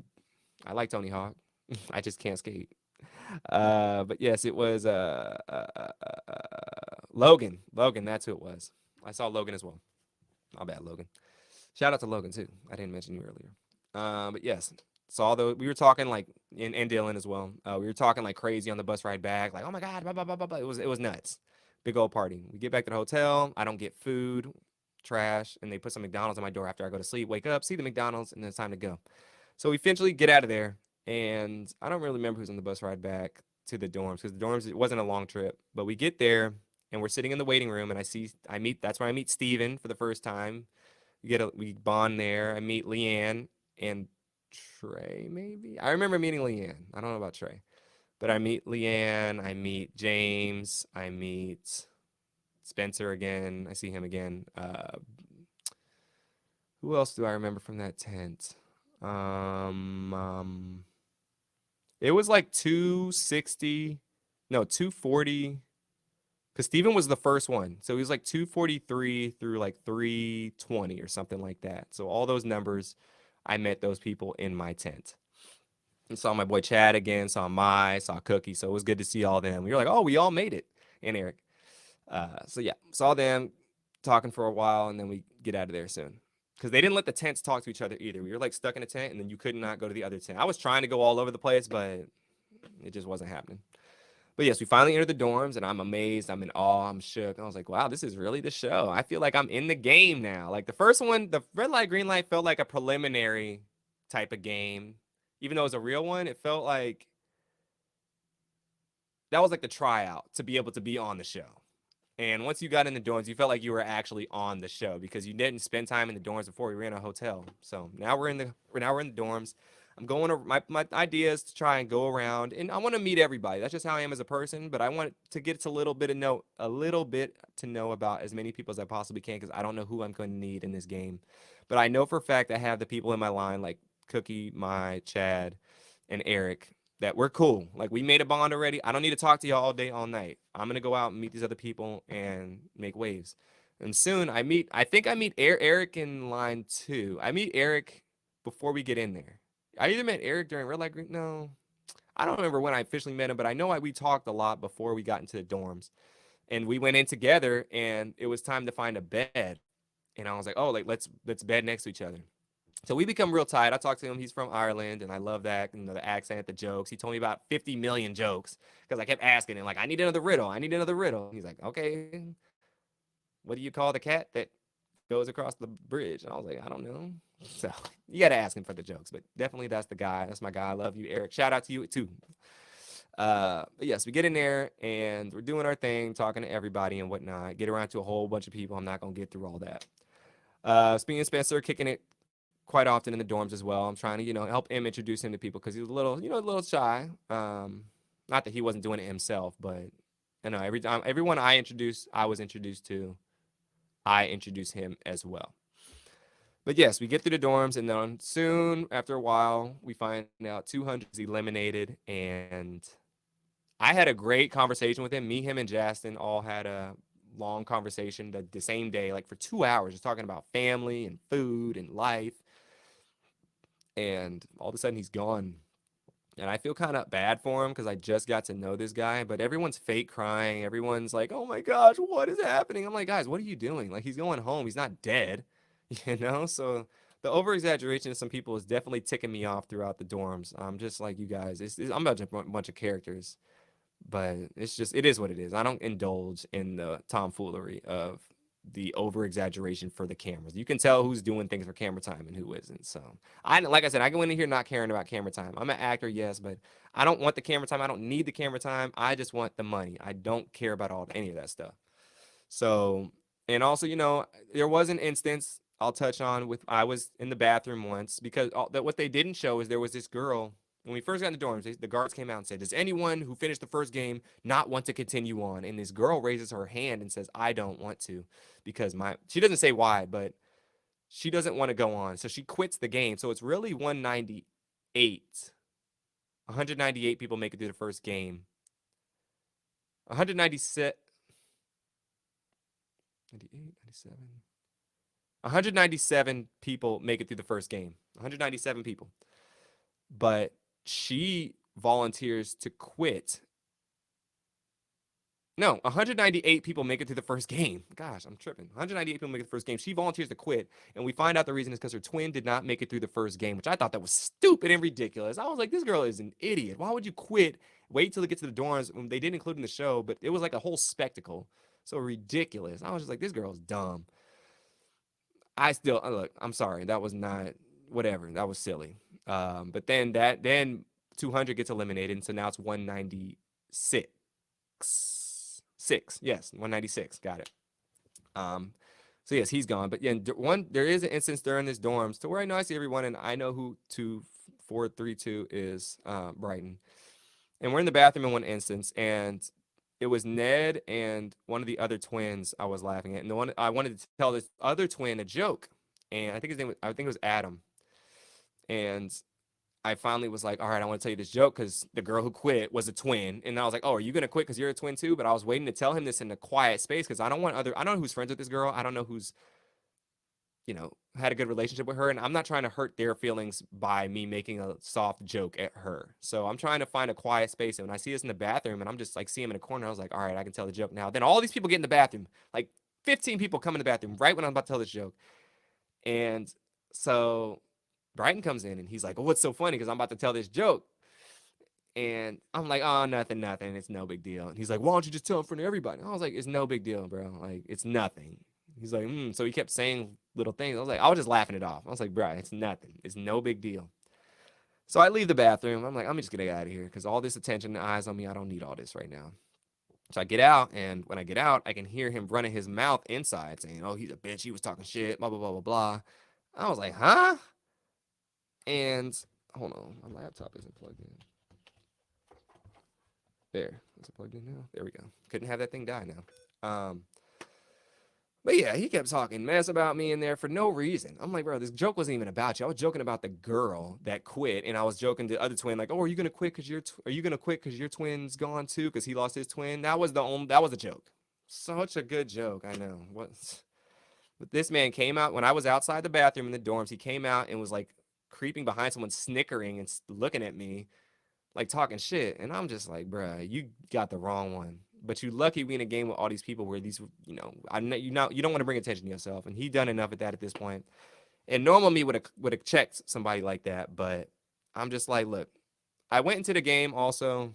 like Tony Hawk. I just can't skate. But yes, it was Logan. Logan, that's who it was. I saw Logan as well. My bad, Logan. Shout out to Logan too. I didn't mention you earlier. But yes, saw the. We were talking like and Dylan as well. We were talking like crazy on the bus ride back. Like, oh my god, blah blah blah blah blah. It was nuts. Big old party. We get back to the hotel. I don't get food, trash, and they put some McDonald's on my door after I go to sleep. Wake up, see the McDonald's, and then it's time to go. So we eventually get out of there, and I don't really remember who's on the bus ride back to the dorms because the dorms, it wasn't a long trip. But we get there, and we're sitting in the waiting room, and that's where I meet Steven for the first time. We bond there. I meet Leanne and Trey, maybe. I remember meeting Leanne. I don't know about Trey, but I meet Leanne. I meet James. I meet Spencer again. I see him again. Who else do I remember from that tent? It was like 260, no, 240, because Steven was the first one. So he was like 243 through like 320 or something like that. So all those numbers, I met those people in my tent. And saw my boy Chad again, saw Cookie. So it was good to see all of them. We were like, oh, we all made it. And Eric. So yeah, saw them talking for a while, and then we get out of there soon. Because they didn't let the tents talk to each other either. We were like stuck in a tent, and then you could not go to the other tent. I was trying to go all over the place, but it just wasn't happening. But yes, we finally entered the dorms, and I'm amazed. I'm in awe. I'm shook. I was like, wow, this is really the show. I feel like I'm in the game now. Like the first one, the red light, green light felt like a preliminary type of game. Even though it was a real one, it felt like that was like the tryout to be able to be on the show. And once you got in the dorms, you felt like you were actually on the show because you didn't spend time in the dorms before we were in a hotel. So now we're in the dorms. I'm going to my idea is to try and go around, and I want to meet everybody. That's just how I am as a person. But I want to get a little bit to know about as many people as I possibly can because I don't know who I'm going to need in this game. But I know for a fact I have the people in my line like Cookie, Chad, and Eric that we're cool. Like we made a bond already. I don't need to talk to y'all all day, all night. I'm gonna go out and meet these other people and make waves. And soon I think I meet Eric in line 2. I meet Eric before we get in there. I either met Eric during Red Light Green. No, I don't remember when I officially met him, but I know we talked a lot before we got into the dorms. And we went in together, and it was time to find a bed. And I was like, oh, like let's bed next to each other. So we become real tight. I talked to him. He's from Ireland, and I love that. The accent, the jokes. He told me about 50 million jokes because I kept asking him, like, I need another riddle. I need another riddle. He's like, okay, what do you call the cat that goes across the bridge? And I was like, I don't know. So you got to ask him for the jokes. But definitely that's the guy. That's my guy. I love you, Eric. Shout out to you, too. But yes, we get in there, and we're doing our thing, talking to everybody and whatnot. Get around to a whole bunch of people. I'm not going to get through all that. Me and Spencer kicking it quite often in the dorms as well. I'm trying to, help him introduce him to people because he was a little shy. Not that he wasn't doing it himself, but everyone I was introduced to, I introduced him as well. But yes, we get through the dorms, and then soon after a while, we find out 200 is eliminated, and I had a great conversation with him. Me, him, and Justin all had a long conversation the same day, like for 2 hours, just talking about family and food and life. And all of a sudden he's gone. And I feel kind of bad for him because I just got to know this guy, but everyone's fake crying. Everyone's like, oh my gosh, what is happening? I'm like, guys, what are you doing? Like, he's going home. He's not dead. So the over exaggeration of some people is definitely ticking me off throughout the dorms. I'm just like you guys. I'm about a bunch of characters, but it's just it is what it is. I don't indulge in the tomfoolery of the over exaggeration for the cameras. You can tell who's doing things for camera time and who isn't. So like I said, I go in here not caring about camera time. I'm an actor, yes, but I don't want the camera time. I don't need the camera time. I just want the money. I don't care about any of that stuff. So, and also, there was an instance I'll touch on with I was in the bathroom once because what they didn't show is there was this girl. When we first got in the dorms, the guards came out and said, "Does anyone who finished the first game not want to continue on?" And this girl raises her hand and says, "I don't want to," because she doesn't say why, but she doesn't want to go on. So she quits the game. So it's really 198. 198 people make it through the first game. 197. 98, 97. 197 people make it through the first game. 197 people. But she volunteers to quit. No, 198 people make it through the first game. Gosh, I'm tripping. 198 people make it the first game. She volunteers to quit, and we find out the reason is because her twin did not make it through the first game, which I thought that was stupid and ridiculous. I was like, this girl is an idiot. Why would you quit? Wait till it gets to the dorms. They didn't include in the show, but it was like a whole spectacle. So ridiculous. I was just like, this girl's dumb. I still look. I'm sorry. That was not whatever. That was silly. But then 200 gets eliminated, and so now it's 196. Yes, 196. Got it. So yes, he's gone. But yeah, there is an instance during this dorms to where I know I see everyone, and I know who 2432 is. Brighton, and we're in the bathroom in one instance, and it was Ned and one of the other twins I was laughing at, and the one I wanted to tell this other twin a joke, and I think it was Adam, and I finally was like, all right, I want to tell you this joke because the girl who quit was a twin, and I was like, oh, are you gonna quit because you're a twin too? But I was waiting to tell him this in a quiet space because I don't know who's friends with this girl, I don't know who's had a good relationship with her, and I'm not trying to hurt their feelings by me making a soft joke at her. So I'm trying to find a quiet space. And when I see this in the bathroom and I'm just like see him in a corner, I was like, all right, I can tell the joke now. Then all these people get in the bathroom, like 15 people come in the bathroom right when I'm about to tell this joke. And so Brighton comes in and he's like, well, what's so funny? Because I'm about to tell this joke. And I'm like, oh, nothing. It's no big deal. And he's like, why don't you just tell in front of everybody? And I was like, it's no big deal, bro. Like, it's nothing. He's like, So he kept saying little things. I was just laughing it off. I was like, bro, it's nothing. It's no big deal. So I leave the bathroom. I'm like, I'm just gonna get out of here because all this attention and eyes on me, I don't need all this right now. So I get out, and when I get out, I can hear him running his mouth inside, saying, "Oh, he's a bitch. He was talking shit. Blah blah blah blah blah." I was like, "Huh?" And hold on, my laptop isn't plugged in. There, is it plugged in now? There we go. Couldn't have that thing die now. But yeah, he kept talking mess about me in there for no reason. I'm like, bro, this joke wasn't even about you. I was joking about the girl that quit, and I was joking to the other twin, like, oh, are you gonna quit because are you gonna quit because your twin's gone too? Because he lost his twin. That was a joke. Such a good joke. I know. But this man came out when I was outside the bathroom in the dorms. He came out and was like creeping behind someone, snickering and looking at me, like talking shit. And I'm just like, bruh, you got the wrong one. But you lucky we in a game with all these people where these, I know you don't want to bring attention to yourself, and he done enough at that at this point. And normal me would have checked somebody like that, but I'm just like, look, I went into the game also.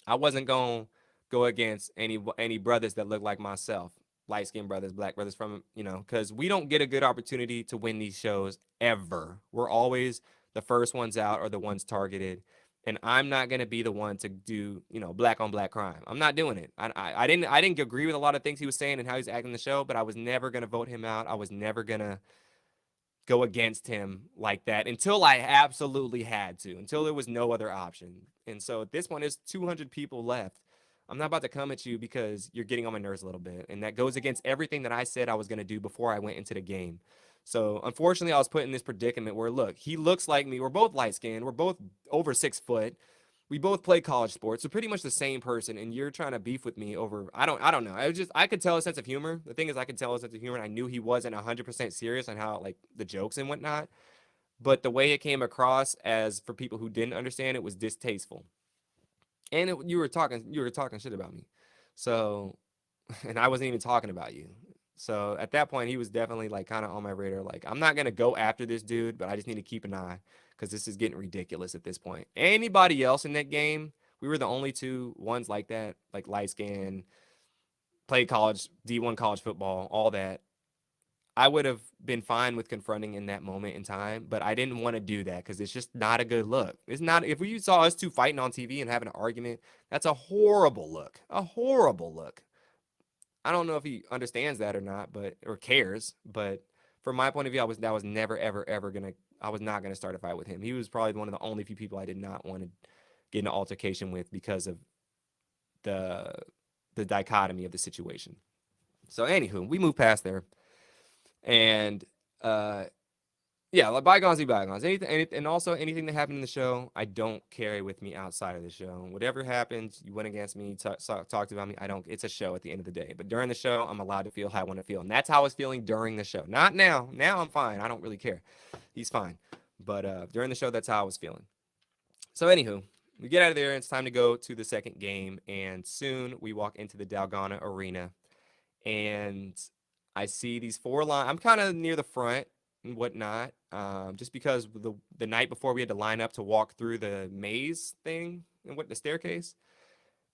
I wasn't gonna go against any brothers that look like myself, light skinned brothers, black brothers from because we don't get a good opportunity to win these shows ever. We're always the first ones out or the ones targeted. And I'm not gonna be the one to do, black on black crime. I'm not doing it. I didn't agree with a lot of things he was saying and how he's acting in the show, but I was never gonna vote him out. I was never gonna go against him like that until I absolutely had to, until there was no other option. And so at this point, there's 200 people left. I'm not about to come at you because you're getting on my nerves a little bit. And that goes against everything that I said I was going to do before I went into the game. So unfortunately, I was put in this predicament where, look, he looks like me. We're both light skinned. We're both over 6 foot. We both play college sports, so pretty much the same person, and you're trying to beef with me over I don't know. I could tell a sense of humor. The thing is I could tell a sense of humor, and I knew he wasn't 100% serious on how like the jokes and whatnot. But the way it came across as for people who didn't understand it was distasteful. And you were talking shit about me. So and I wasn't even talking about you. So at that point, he was definitely like kind of on my radar. Like, I'm not gonna go after this dude, but I just need to keep an eye because this is getting ridiculous at this point. Anybody else in that game, we were the only two ones like that, like light skin, played college, D1 college football, all that. I would have been fine with confronting in that moment in time, but I didn't want to do that because it's just not a good look. It's not, if you saw us two fighting on TV and having an argument, that's a horrible look. A horrible look. I don't know if he understands that or not, but or cares. But from my point of view, that was never ever ever gonna. I was not gonna start a fight with him. He was probably one of the only few people I did not want to get in an altercation with because of the the dichotomy of the situation. So anywho, we move past there, and uh, yeah, like bygones be bygones. And also anything that happened in the show, I don't carry with me outside of the show. Whatever happens, you went against me, talked about me. I don't. It's a show at the end of the day. But during the show, I'm allowed to feel how I want to feel, and that's how I was feeling during the show. Not now. Now I'm fine. I don't really care. He's fine. But during the show, that's how I was feeling. So anywho, we get out of there. And it's time to go to the second game, and soon we walk into the Dalgona arena, and I see these four lines. I'm kind of near the front and whatnot, just because the night before we had to line up to walk through the maze thing and what the staircase,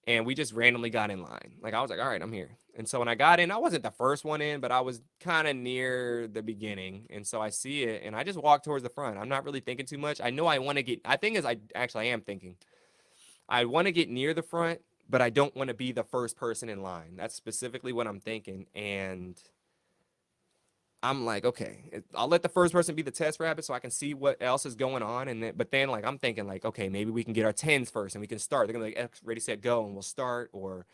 and we just randomly got in line. Like I was like, all right, I'm here. And so when I got in, I wasn't the first one in, but I was kind of near the beginning, and so I see it, and I just walk towards the front. I'm not really thinking too much. I know I want to get. I think is I actually I am thinking. I want to get near the front, but I don't want to be the first person in line. That's specifically what I'm thinking. And I'm like, okay, I'll let the first person be the test rabbit so I can see what else is going on. And then, but then like I'm thinking like, okay, maybe we can get our tens first and we can start. They're gonna be like, ready, set, go, and we'll start. Or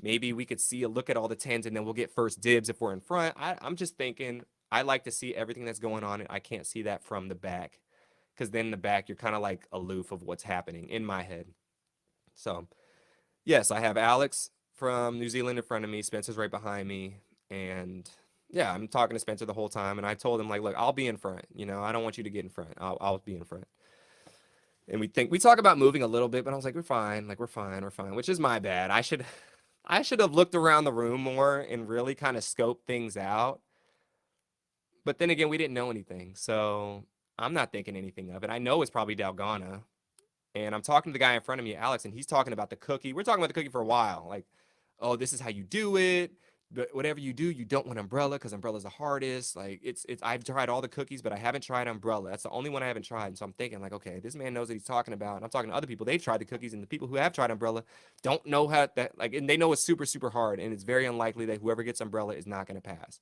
maybe we could see a look at all the tens and then we'll get first dibs if we're in front. I'm just thinking I like to see everything that's going on, and I can't see that from the back because then in the back you're kind of like aloof of what's happening in my head. So yes, I have Alex from New Zealand in front of me. Spencer's right behind me. And yeah, I'm talking to Spencer the whole time. And I told him, like, look, I'll be in front. You know, I don't want you to get in front. I'll be in front. And we talk about moving a little bit, but I was like, we're fine. Like, we're fine, which is my bad. I should have looked around the room more and really kind of scoped things out. But then again, we didn't know anything. So I'm not thinking anything of it. I know it's probably Dalgona. And I'm talking to the guy in front of me, Alex, and he's talking about the cookie. We're talking about the cookie for a while. Like, oh, this is how you do it. But whatever you do, you don't want umbrella because umbrella's the hardest. Like, it's. I've tried all the cookies, but I haven't tried umbrella. That's the only one I haven't tried. And so I'm thinking, like, okay, this man knows what he's talking about. And I'm talking to other people. They've tried the cookies, and the people who have tried umbrella don't know how that. Like, and they know it's super, super hard, and it's very unlikely that whoever gets umbrella is not going to pass.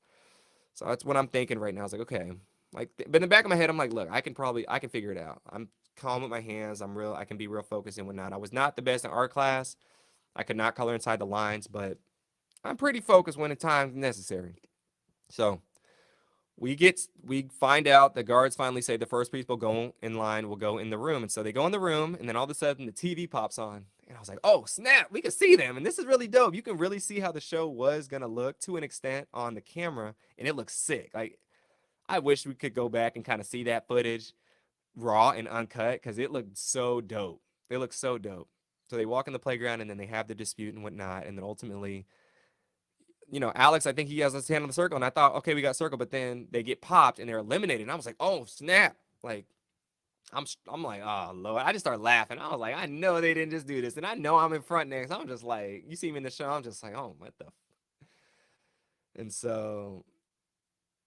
So that's what I'm thinking right now. I was like, okay, like, but in the back of my head, I'm like, look, I can figure it out. I'm calm with my hands. I can be real focused and whatnot. I was not the best in art class. I could not color inside the lines, but I'm pretty focused when the time's necessary. So we find out the guards finally say the first people go in line will go in the room. And so they go in the room, and then all of a sudden the TV pops on. And I was like, oh, snap, we can see them. And this is really dope. You can really see how the show was going to look to an extent on the camera, and it looks sick. Like, I wish we could go back and kind of see that footage raw and uncut because it looked so dope. It looked so dope. So they walk in the playground, and then they have the dispute and whatnot. And then ultimately, Alex, I think he has his hand on the circle, and I thought, okay, we got circle, but then they get popped and they're eliminated. And I was like, oh, snap. Like, I'm like, oh, Lord. I just started laughing. I was like, I know they didn't just do this. And I know I'm in front next. I'm just like, you see me in the show, I'm just like, oh, what the. And so,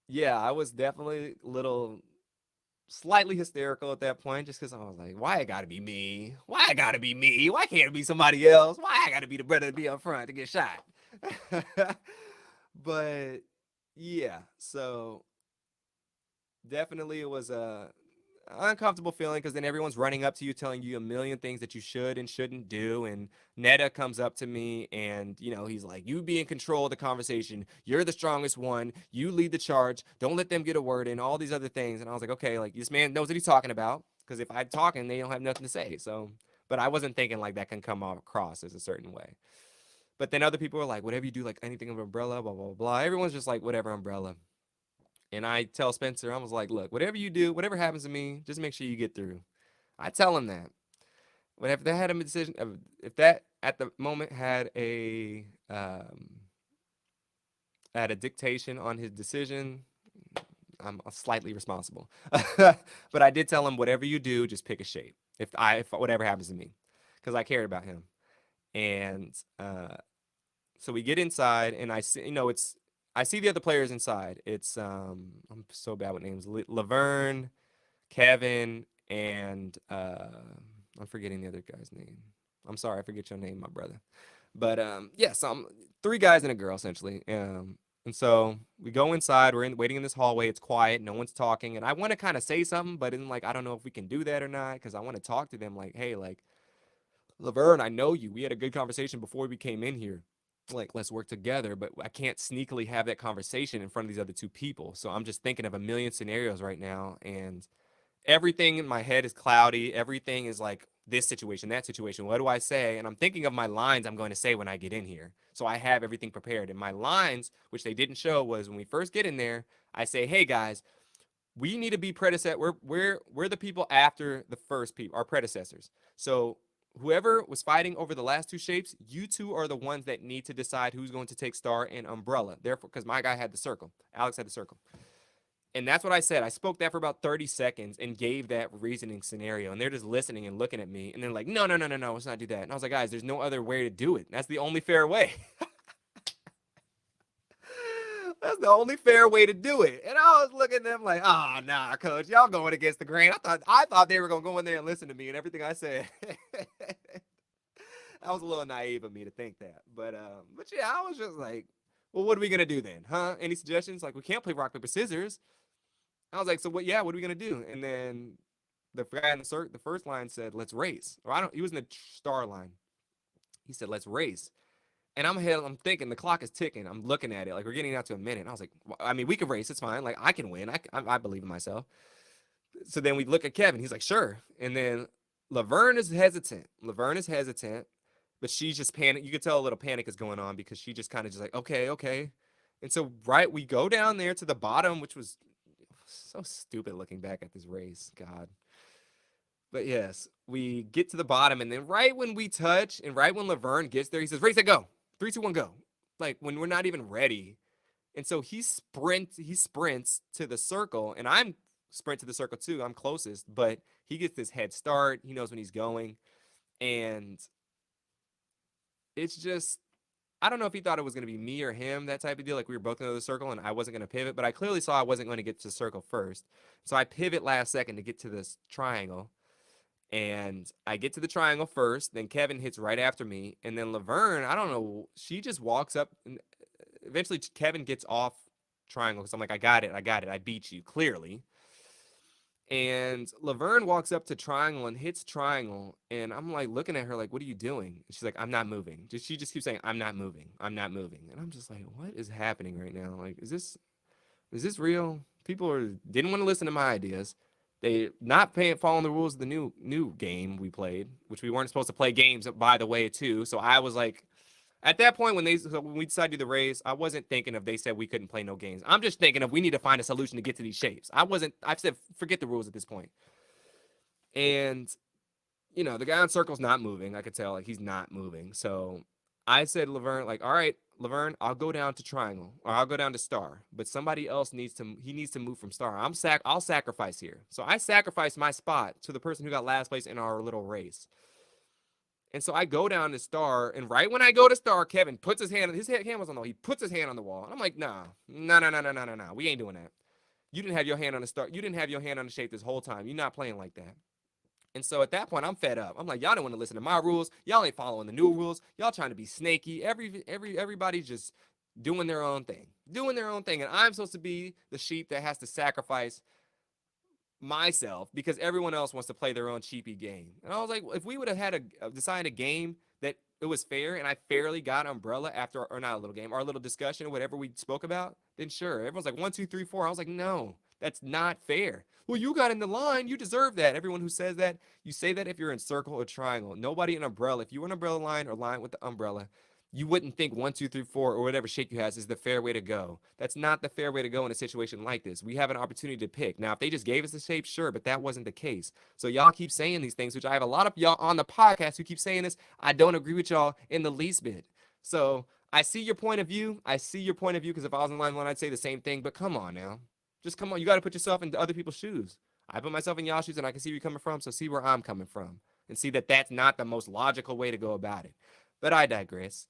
yeah, I was definitely a little slightly hysterical at that point just because I was like, why it gotta be me? Why it gotta be me? Why can't it be somebody else? Why I gotta be the brother to be up front to get shot? But yeah, so definitely it was a uncomfortable feeling because then everyone's running up to you telling you a million things that you should and shouldn't do. And Netta comes up to me and he's like, you be in control of the conversation, you're the strongest one, you lead the charge, don't let them get a word in, all these other things. And I was like, okay, like this man knows what he's talking about, because if I'm talking they don't have nothing to say. So but I wasn't thinking like that can come across as a certain way. But then other people were like, whatever you do, like anything of umbrella, blah blah blah, everyone's just like whatever umbrella. And I tell Spencer, I was like, look, whatever you do, whatever happens to me, just make sure you get through. I tell him that. But if that had a decision, if that at the moment had a at a dictation on his decision, I'm slightly responsible. But I did tell him, whatever you do, just pick a shape. If whatever happens to me, because I cared about him. And so we get inside, and I see, I see the other players inside. It's I'm so bad with names. Laverne, Kevin, and I'm forgetting the other guy's name. I'm sorry, I forget your name, my brother. But yeah, so I'm three guys and a girl essentially. And so we go inside. We're waiting in this hallway. It's quiet. No one's talking. And I want to kind of say something, but in like I don't know if we can do that or not because I want to talk to them. Like, hey, like Laverne, I know you. We had a good conversation before we came in here. Like, let's work together. But I can't sneakily have that conversation in front of these other two people. So I'm just thinking of a million scenarios right now, and everything in my head is cloudy. Everything is like this situation, that situation. What do I say? And I'm thinking of my lines I'm going to say when I get in here. So I have everything prepared. And my lines, which they didn't show, was when we first get in there, I say, hey guys, we need to be predecessor. We're the people after the first people, our predecessors. So whoever was fighting over the last two shapes, you two are the ones that need to decide who's going to take star and umbrella. Therefore, because my guy had the circle, Alex had the circle. And that's what I said. I spoke that for about 30 seconds and gave that reasoning scenario. And they're just listening and looking at me. And they're like, no, no, no, no, no, let's not do that. And I was like, guys, there's no other way to do it. That's the only fair way. That's the only fair way to do it. And I was looking at them like, oh, nah, coach, y'all going against the grain. I thought they were going to go in there and listen to me and everything I said. That was a little naive of me to think that. But yeah, I was just like, well, what are we going to do then? Huh? Any suggestions? Like, we can't play rock, paper, scissors. I was like, so what? Yeah, what are we gonna do? And then the guy in the first line said, "Let's race." Or I don't. He was in the star line. He said, "Let's race." And I'm thinking the clock is ticking. I'm looking at it like we're getting out to a minute. And I was like, I mean, we can race. It's fine. Like I can win. I believe in myself. So then we look at Kevin. He's like, sure. And then Laverne is hesitant. But she's just panic. You could tell a little panic is going on because she just kind of just like, okay, okay. And so we go down there to the bottom, which was so stupid looking back at this race. God. But yes, we get to the bottom, and then right when we touch, and right when Laverne gets there, he says, "Race it, go! 3, 2, 1, go!" Like when we're not even ready. And so he sprints to the circle, and I'm sprint to the circle too. I'm closest, but he gets this head start. He knows when he's going, and it's just I don't know if he thought it was going to be me or him, that type of deal. Like we were both in the circle and I wasn't going to pivot, but I clearly saw I wasn't going to get to the circle first. So I pivot last second to get to this triangle. And I get to the triangle first. Then Kevin hits right after me. And then Laverne, I don't know, she just walks up. And eventually Kevin gets off triangle because I'm like, I got it. I beat you, clearly. And Laverne walks up to triangle and hits triangle. And I'm like looking at her like, what are you doing? And she's like, I'm not moving. She just keeps saying, I'm not moving. I'm not moving. And I'm just like, what is happening right now? Like, is this real? People didn't want to listen to my ideas. They not following the rules of the new game we played, which we weren't supposed to play games, by the way, too. So I was like, at that point, when we decided to do the race, I wasn't thinking of they said we couldn't play no games. I'm just thinking of we need to find a solution to get to these shapes. I've said forget the rules at this point. And the guy on circle's not moving. I could tell like he's not moving. So I said Laverne, like, all right, Laverne, I'll go down to triangle or I'll go down to star, but somebody else needs to move from star. I'll sacrifice here. So I sacrificed my spot to the person who got last place in our little race. And so I go down to star, and right when I go to star, Kevin puts his hand was on the wall. He puts his hand on the wall. And I'm like, no. We ain't doing that. You didn't have your hand on the star. You didn't have your hand on the shape this whole time. You're not playing like that. And so at that point, I'm fed up. I'm like, y'all don't want to listen to my rules. Y'all ain't following the new rules. Y'all trying to be snaky. Everybody's just doing their own thing. And I'm supposed to be the sheep that has to sacrifice myself because everyone else wants to play their own cheapy game. And I was like, if we would have had designed a game that it was fair and I fairly got umbrella after, or not a little game, our little discussion or whatever we spoke about, then sure. Everyone's like 1, 2, 3, 4. I was like, no, that's not fair. Well, you got in the line. You deserve that. Everyone who says that, you say that if you're in circle or triangle. Nobody in umbrella. If you were in umbrella line or line with the umbrella, you wouldn't think 1, 2, 3, 4 or whatever shape you has is the fair way to go. That's not the fair way to go in a situation like this. We have an opportunity to pick. Now, if they just gave us the shape, sure, but that wasn't the case. So y'all keep saying these things, which I have a lot of y'all on the podcast who keep saying this. I don't agree with y'all in the least bit. So I see your point of view. I see your point of view because if I was in line one, I'd say the same thing. But come on now, just come on. You got to put yourself into other people's shoes. I put myself in y'all's shoes, and I can see where you're coming from. So see where I'm coming from, and see that that's not the most logical way to go about it. But I digress.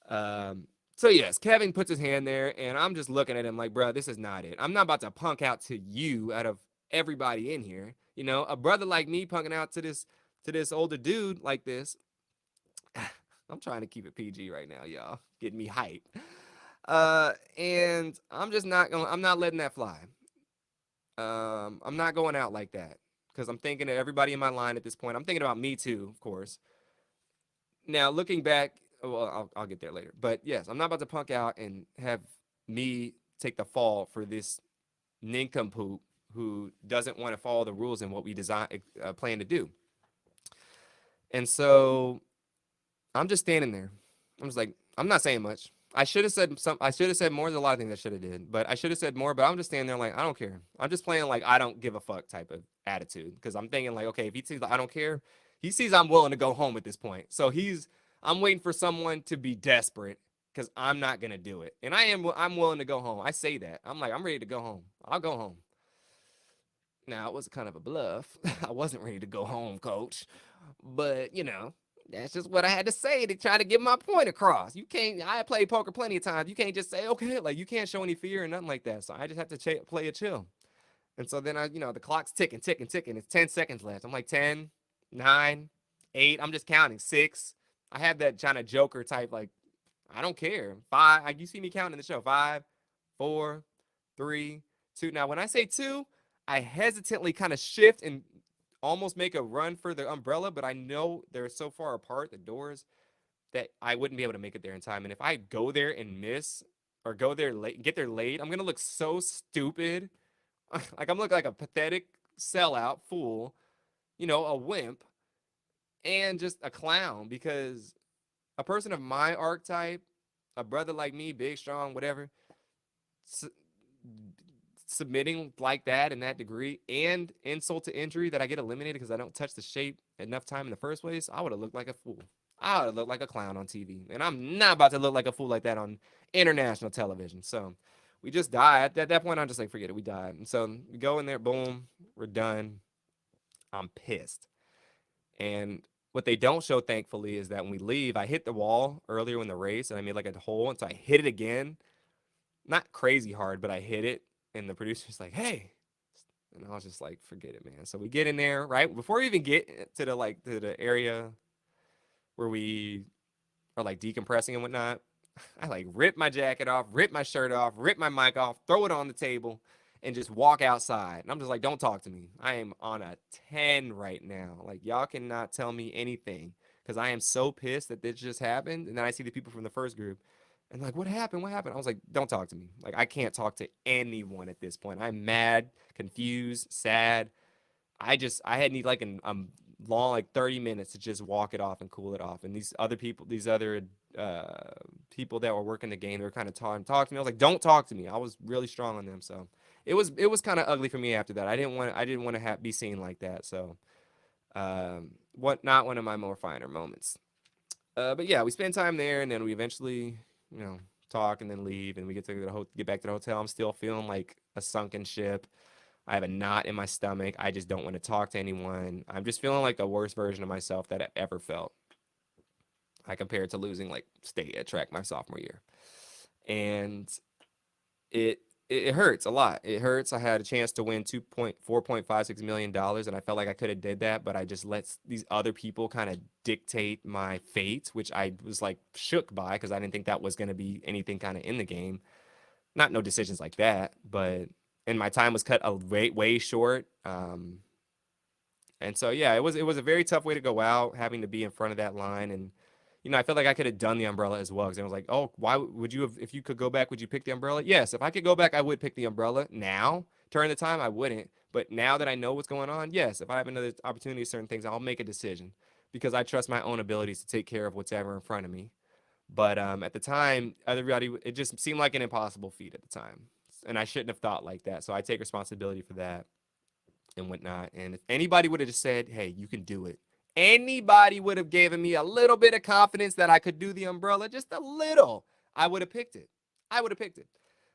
Um, so yes, Kevin puts his hand there, and I'm just looking at him like, bro, this is not it. I'm not about to punk out to you out of everybody in here. You know, a brother like me punking out to this older dude like this. I'm trying to keep it PG right now, y'all. Getting me hype. And I'm just not going. I'm not letting that fly. I'm not going out like that because I'm thinking of everybody in my line at this point. I'm thinking about me too, of course. Now looking back, well, I'll get there later. But yes, I'm not about to punk out and have me take the fall for this nincompoop who doesn't want to follow the rules and what we plan to do. And so I'm just standing there. I'm just like, I'm not saying much. I should have said some. I should have said more. There's a lot of things I should have did, but I should have said more. But I'm just standing there like I don't care. I'm just playing like I don't give a fuck type of attitude because I'm thinking like, okay, if he sees like, I don't care, he sees I'm willing to go home at this point. So I'm waiting for someone to be desperate because I'm not gonna do it, and I'm willing to go home. I say that I'm like I'm ready to go home. I'll go home. Now it was kind of a bluff. I wasn't ready to go home, coach, but that's just what I had to say to try to get my point across. You can't. I played poker plenty of times. You can't just say okay, like you can't show any fear or nothing like that. So I just have to play it chill. And so then the clock's ticking, ticking, ticking. It's 10 seconds left. I'm like 10, 9, 8. I'm just counting 6. I have that kind of Joker type like I don't care. 5. Like you see me counting in the show. 5, 4, 3, 2. Now when I say 2, I hesitantly kind of shift and almost make a run for the umbrella, but I know they're so far apart, the doors, that I wouldn't be able to make it there in time. And if I go there and miss or go there late, get there late, I'm gonna look so stupid. Like I'm looking like a pathetic sellout fool, a wimp, and just a clown because a person of my archetype, a brother like me, big, strong, whatever, submitting like that in that degree and insult to injury that I get eliminated because I don't touch the shape enough time in the first place, I would have looked like a fool. I would have looked like a clown on TV. And I'm not about to look like a fool like that on international television. So we just died. At that point, I'm just like, forget it. We died. And so we go in there, boom, we're done. I'm pissed. And what they don't show, thankfully, is that when we leave, I hit the wall earlier in the race and I made like a hole. And so I hit it again. Not crazy hard, but I hit it. And the producer's like, hey. And I was just like, forget it, man. So we get in there, right? Before we even get to the area where we are like decompressing and whatnot, I like rip my jacket off, rip my shirt off, rip my mic off, throw it on the table, and just walk outside. And I'm just like, don't talk to me. I am on a 10 right now. Like, y'all cannot tell me anything because I am so pissed that this just happened. And then I see the people from the first group and like, what happened? What happened? I was like, don't talk to me. Like, I can't talk to anyone at this point. I'm mad, confused, sad. I had need like a long, like 30 minutes to just walk it off and cool it off. And these other people that were working the game, they were kind of talking to me. I was like, don't talk to me. I was really strong on them. So it was kind of ugly for me after that. I didn't want to be seen like that. So not one of my more finer moments. But yeah, we spend time there, and then we eventually, talk and then leave, and we get back to the hotel. I'm still feeling like a sunken ship. I have a knot in my stomach. I just don't want to talk to anyone. I'm just feeling like the worst version of myself that I ever felt. I compare it to losing like state at track my sophomore year, and it it hurts a lot. It hurts. I had a chance to win $4.56 million, and I felt like I could have did that, but I just let these other people kind of dictate my fate, which I was like shook by because I didn't think that was going to be anything kind of in the game. Not no decisions like that, but and my time was cut a way short. And so yeah, it was a very tough way to go out, having to be in front of that line, and I felt like I could have done the umbrella as well because I was like, oh, why would you have if you could go back? Would you pick the umbrella? Yes, if I could go back, I would pick the umbrella. Now, during the time, I wouldn't. But now that I know what's going on, yes, if I have another opportunity, certain things, I'll make a decision because I trust my own abilities to take care of whatever in front of me. But at the time, everybody, it just seemed like an impossible feat at the time, and I shouldn't have thought like that. So I take responsibility for that and whatnot. And if anybody would have just said, "Hey, you can do it," Anybody would have given me a little bit of confidence that I could do the umbrella, just a little, I would have picked it. I would have picked it.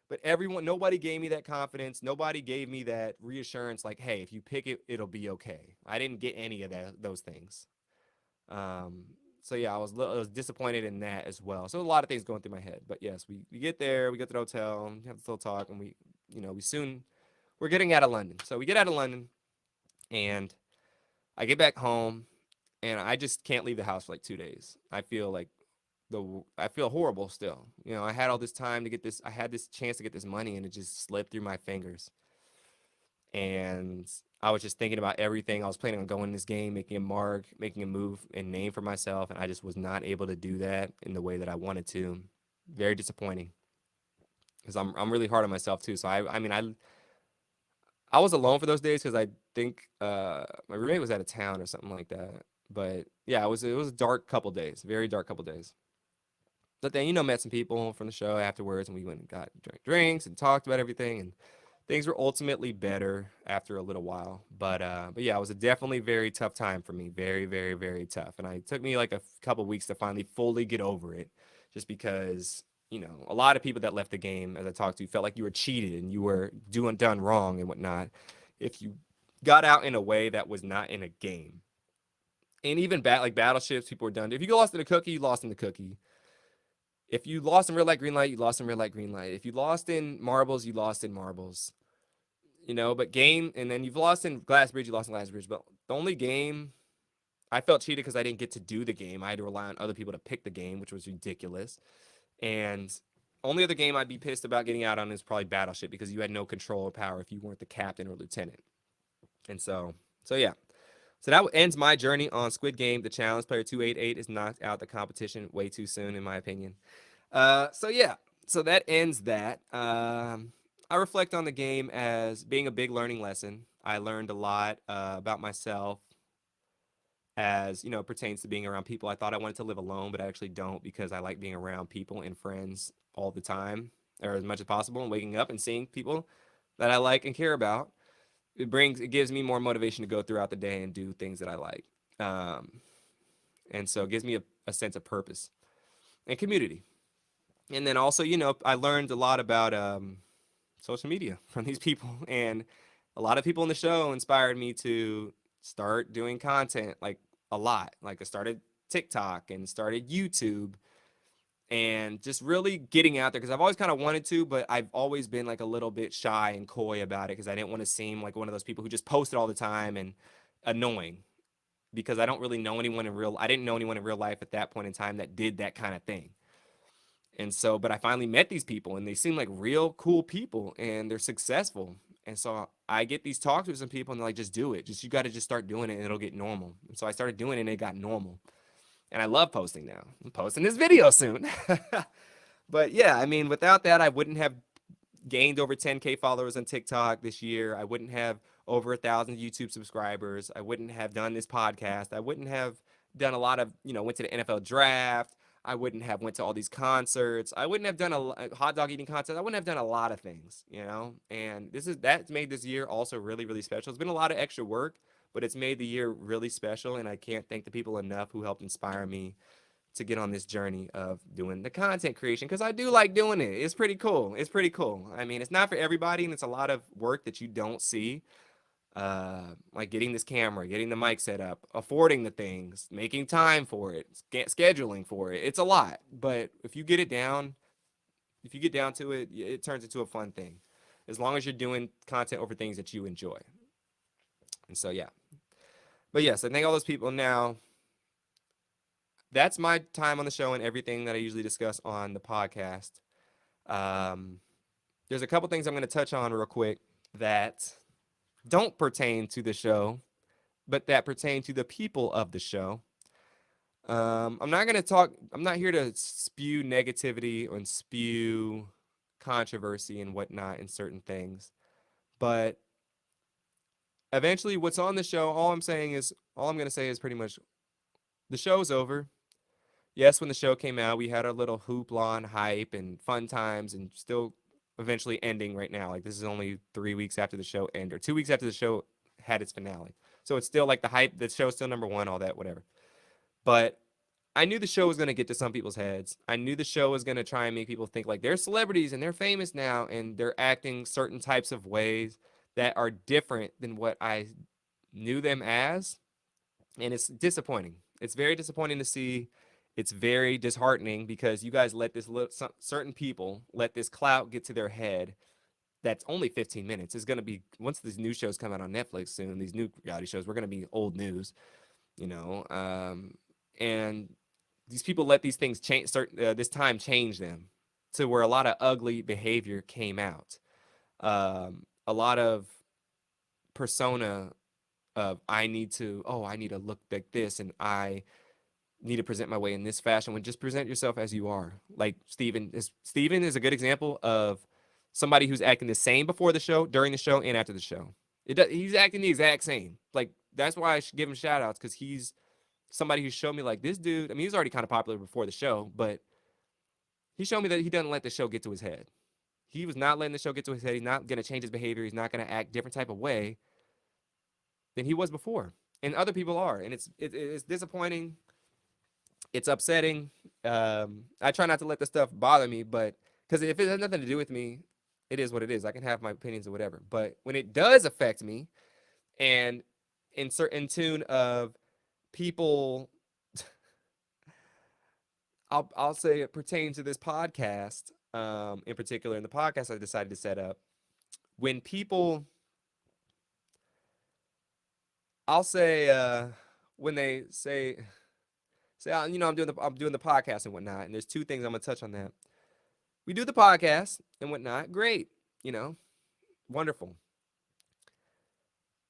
But nobody gave me that confidence. Nobody gave me that reassurance like, hey, if you pick it, it'll be okay. I didn't get any of those things. Um, so yeah, I was disappointed in that as well. So a lot of things going through my head. But yes, we get there, we get to the hotel, we have this little talk, and we're getting out of London. So we get out of London, and I get back home, and I just can't leave the house for like 2 days. I feel horrible still. I had all this time to get this. I had this chance to get this money, and it just slipped through my fingers. And I was just thinking about everything. I was planning on going in this game, making a mark, making a move and name for myself, and I just was not able to do that in the way that I wanted to. Very disappointing, because I'm really hard on myself too. So I was alone for those days because I think my roommate was out of town or something like that. But yeah, it was a dark couple days, very dark couple days. But then met some people from the show afterwards, and we went and got drinks and talked about everything, and things were ultimately better after a little while. But yeah, it was a definitely very tough time for me, very very very tough, and it took me like a couple weeks to finally fully get over it, just because a lot of people that left the game, as I talked to, felt like you were cheated and you were done wrong and whatnot if you got out in a way that was not in a game. And even like battleships, people were done. If you lost in a cookie, you lost in the cookie. If you lost in red light, green light, you lost in red light, green light. If you lost in marbles, you lost in marbles. But game, and then you've lost in glass bridge, you lost in glass bridge. But the only game I felt cheated because I didn't get to do the game. I had to rely on other people to pick the game, which was ridiculous. And only other game I'd be pissed about getting out on is probably Battleship, because you had no control or power if you weren't the captain or lieutenant. And so yeah. So that ends my journey on Squid Game. The challenge player 288 is knocked out the competition way too soon, in my opinion. So yeah, so that ends that. I reflect on the game as being a big learning lesson. I learned a lot about myself as pertains to being around people. I thought I wanted to live alone, but I actually don't, because I like being around people and friends all the time, or as much as possible, and waking up and seeing people that I like and care about. It gives me more motivation to go throughout the day and do things that I like. Um, and so it gives me a sense of purpose and community. And then also, I learned a lot about social media from these people, and a lot of people in the show inspired me to start doing content, like a lot. Like I started TikTok and started YouTube, and just really getting out there, because I've always kind of wanted to, but I've always been like a little bit shy and coy about it, because I didn't want to seem like one of those people who just posted all the time and annoying, because I didn't know anyone in real life at that point in time that did that kind of thing. And so, but I finally met these people, and they seem like real cool people, and they're successful. And so I get these talks with some people, and they're like, just do it. You got to just start doing it, and it'll get normal. And so I started doing it, and it got normal. And I love posting now. I'm posting this video soon. But yeah, I mean, without that, I wouldn't have gained over 10K followers on TikTok this year. I wouldn't have over 1,000 YouTube subscribers. I wouldn't have done this podcast. I wouldn't have done a lot of, went to the NFL draft. I wouldn't have went to all these concerts. I wouldn't have done a hot dog eating contest. I wouldn't have done a lot of things. And that's made this year also really, really special. It's been a lot of extra work, but it's made the year really special. And I can't thank the people enough who helped inspire me to get on this journey of doing the content creation, because I do like doing it. It's pretty cool. It's pretty cool. I mean, it's not for everybody, and it's a lot of work that you don't see. Like getting this camera, getting the mic set up, affording the things, making time for it, scheduling for it. It's a lot, but if you get down to it, it turns into a fun thing, as long as you're doing content over things that you enjoy. And so yeah, but yes, I thank all those people. Now, that's my time on the show and everything that I usually discuss on the podcast. There's a couple things I'm going to touch on real quick that don't pertain to the show, but that pertain to the people of the show. I'm not here to spew negativity and spew controversy and whatnot in certain things. But eventually, what's on the show, all I'm going to say is pretty much the show's over. Yes, when the show came out, we had our little hoopla and hype and fun times, and still eventually ending right now. Like, this is only 3 weeks after the show ended, or 2 weeks after the show had its finale. So it's still like the hype, the show's still number one, all that, whatever. But I knew the show was going to get to some people's heads. I knew the show was going to try and make people think like they're celebrities and they're famous now and they're acting certain types of ways that are different than what I knew them as. And it's disappointing. It's very disappointing to see. It's very disheartening because you guys let this certain people let this clout get to their head. That's only 15 minutes. It's going to be, once these new shows come out on Netflix soon, these new reality shows, we're going to be old news, you know. And these people let these things change, this time change them to where a lot of ugly behavior came out. A lot of persona of I need to look like this and I need to present my way in this fashion, when just present yourself as you are. Like Steven is a good example of somebody who's acting the same before the show, during the show, and after the show. He's acting the exact same. Like, that's why I should give him shout outs, because he's somebody who showed me like this dude. I mean, he was already kind of popular before the show, but he showed me that he doesn't let the show get to his head. He was not letting the show get to his head. He's not going to change his behavior. He's not going to act different type of way than he was before. And other people are. And it's disappointing. It's upsetting. I try not to let the stuff bother me, but because if it has nothing to do with me, it is what it is. I can have my opinions or whatever. But when it does affect me, and in tune of people, I'll say it pertains to this podcast, in particular, in the podcast I decided to set up. When people, I'll say, when they say, you know, I'm doing the podcast and whatnot, and there's two things I'm gonna touch on that. We do the podcast and whatnot, great, you know, wonderful.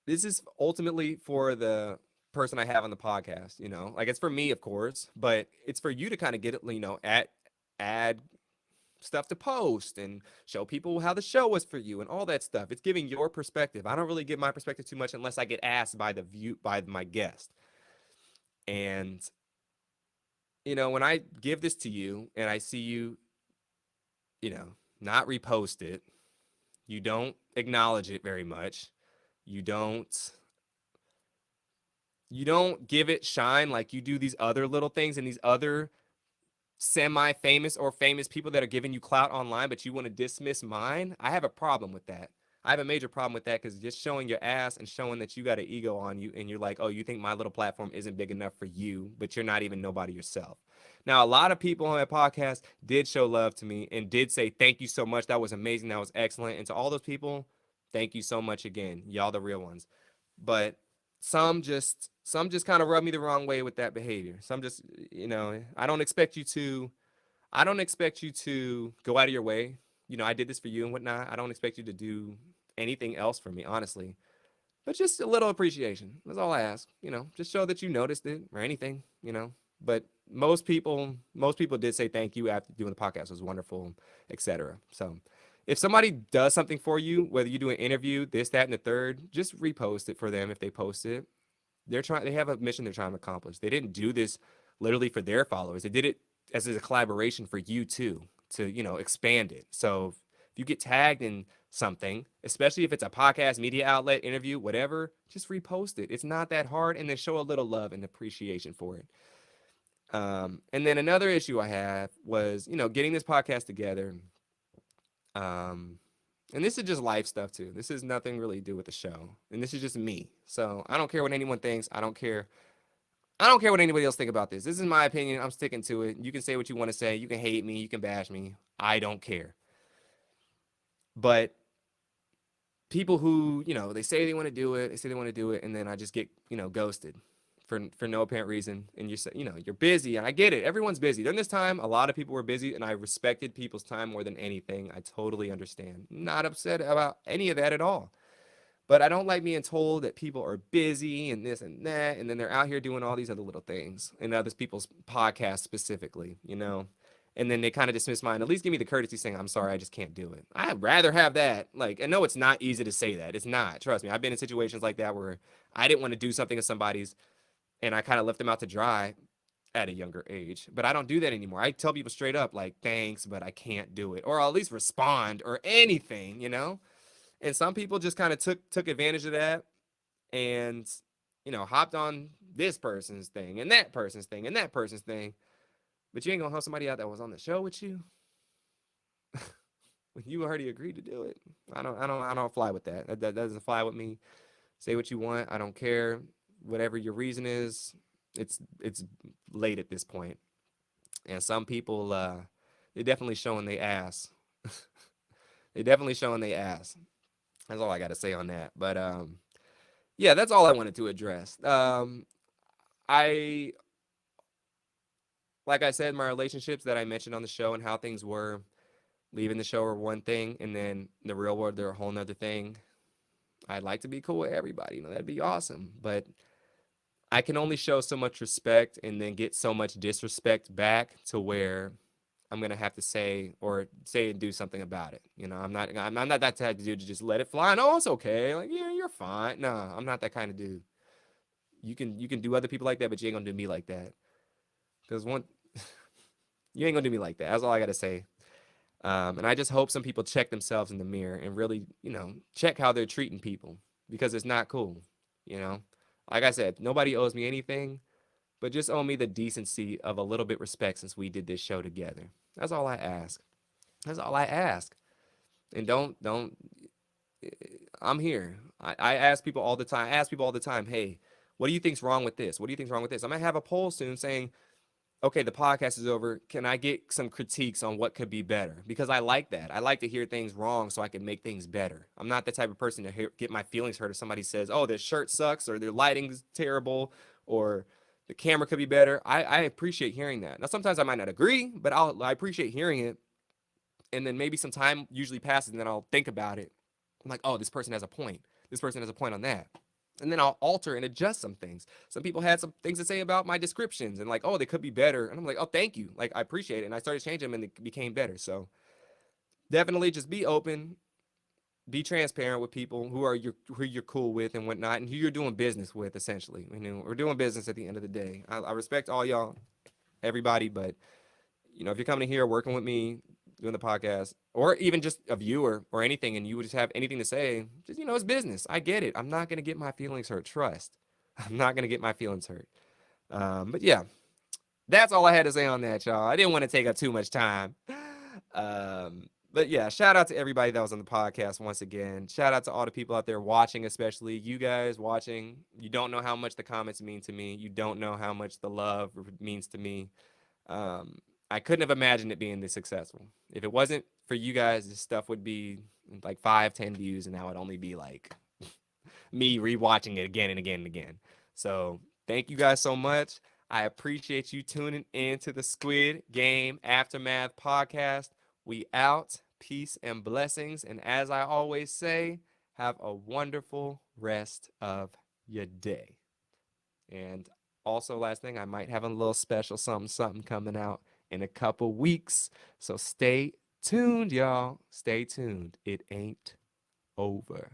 This is ultimately for the person I have on the podcast, you know, like it's for me, of course, but it's for you to kind of get it, you know, add stuff to post and show people how the show was for you and all that stuff. It's giving your perspective. I don't really give my perspective too much unless I get asked by my guest. And you know, when I give this to you and I see you, you know, not repost it, you don't acknowledge it very much. You don't give it shine like you do these other little things and these other semi-famous or famous people that are giving you clout online, but you want to dismiss mine. I have a problem with that. I have a major problem with that, because just showing your ass and showing that you got an ego on you and you're like, oh, you think my little platform isn't big enough for you, but you're not even nobody yourself. Now, a lot of people on that podcast did show love to me and did say, thank you so much. That was amazing. That was excellent. And to all those people, thank you so much again. Y'all the real ones. But some just kind of rub me the wrong way with that behavior. Some just, you know, I don't expect you to go out of your way. You know, I did this for you and whatnot. I don't expect you to do anything else for me, honestly. But just a little appreciation. That's all I ask. You know, just show that you noticed it or anything, you know. But most people did say thank you after doing the podcast. It was wonderful, etc. So if somebody does something for you, whether you do an interview, this, that, and the third, just repost it for them if they post it. They have a mission they're trying to accomplish. They didn't do this literally for their followers. They did it as a collaboration for you too, to, you know, expand it. So if you get tagged in something, especially if it's a podcast, media outlet, interview, whatever, just repost it. It's not that hard, and then show a little love and appreciation for it. And then another issue I have was, you know, getting this podcast together. And this is just life stuff too. This is nothing really to do with the show. And this is just me. So I don't care what anyone thinks. I don't care what anybody else think about this. This is my opinion. I'm sticking to it. You can say what you want to say. You can hate me. You can bash me. I don't care. But people who, you know, they say they want to do it, and then I just get, you know, ghosted for no apparent reason. And you're busy, and I get it. Everyone's busy. During this time, a lot of people were busy, and I respected people's time more than anything. I totally understand. Not upset about any of that at all. But I don't like being told that people are busy and this and that, and then they're out here doing all these other little things in other people's podcasts specifically, you know. And then they kind of dismiss mine. At least give me the courtesy saying, I'm sorry, I just can't do it. I'd rather have that. Like, I know it's not easy to say that. It's not. Trust me. I've been in situations like that where I didn't want to do something to somebody's, and I kind of left them out to dry at a younger age. But I don't do that anymore. I tell people straight up, like, thanks, but I can't do it. Or I'll at least respond or anything, you know? And some people just kind of took advantage of that. And hopped on this person's thing and that person's thing and that person's thing, but you ain't gonna help somebody out that was on the show with you when you already agreed to do it. I don't fly with that. That doesn't fly with me. Say what you want. I don't care. Whatever your reason is, it's late at this point. And some people, they definitely showing they ass. They definitely showing they ass. That's all I got to say on that. But yeah, that's all I wanted to address. I like I said, my relationships that I mentioned on the show and how things were leaving the show are one thing, and then the real world they're a whole nother thing. I'd like to be cool with everybody, that'd be awesome. But I can only show so much respect and then get so much disrespect back to where I'm gonna have to say and do something about it. I'm not that type of dude to just let it fly. No, it's okay. Like, yeah, you're fine. No, I'm not that kind of dude. You can do other people like that, but you ain't gonna do me like that. Because you ain't gonna do me like that. That's all I gotta say. And I just hope some people check themselves in the mirror and really, check how they're treating people, because it's not cool. You know, like I said, nobody owes me anything, but just owe me the decency of a little bit respect since we did this show together. That's all I ask. That's all I ask. And don't. I'm here. I ask people all the time. I ask people all the time. Hey, what do you think's wrong with this? What do you think's wrong with this? I might have a poll soon saying, okay, the podcast is over. Can I get some critiques on what could be better? Because I like that. I like to hear things wrong so I can make things better. I'm not the type of person to get my feelings hurt if somebody says, oh, their shirt sucks, or their lighting's terrible, or the camera could be better. I appreciate hearing that. Now, sometimes I might not agree, but I appreciate hearing it. And then maybe some time usually passes, and then I'll think about it. I'm like, oh, this person has a point. This person has a point on that. And then I'll alter and adjust some things. Some people had some things to say about my descriptions and like, oh, they could be better. And I'm like, oh, thank you. Like, I appreciate it. And I started changing them and it became better. So definitely just be open, be transparent with people who you're cool with and whatnot, and who you're doing business with, essentially. We're doing business at the end of the day. I respect all y'all, everybody, but if you're coming here working with me, doing the podcast, or even just a viewer or anything, and you would just have anything to say, just, it's business. I get it. I'm not going to get my feelings hurt. Trust. I'm not going to get my feelings hurt. But yeah, that's all I had to say on that, y'all. I didn't want to take up too much time. But yeah, shout out to everybody that was on the podcast once again. Shout out to all the people out there watching, especially you guys watching. You don't know how much the comments mean to me. You don't know how much the love means to me. I couldn't have imagined it being this successful. If it wasn't for you guys, this stuff would be like 5-10 views, and now it'd only be like me rewatching it again and again and again. So thank you guys so much. I appreciate you tuning in to the Squid Game Aftermath Podcast. We out. Peace and blessings. And as I always say, have a wonderful rest of your day. And also, last thing, I might have a little special something coming out in a couple weeks. So stay tuned, y'all. Stay tuned. It ain't over.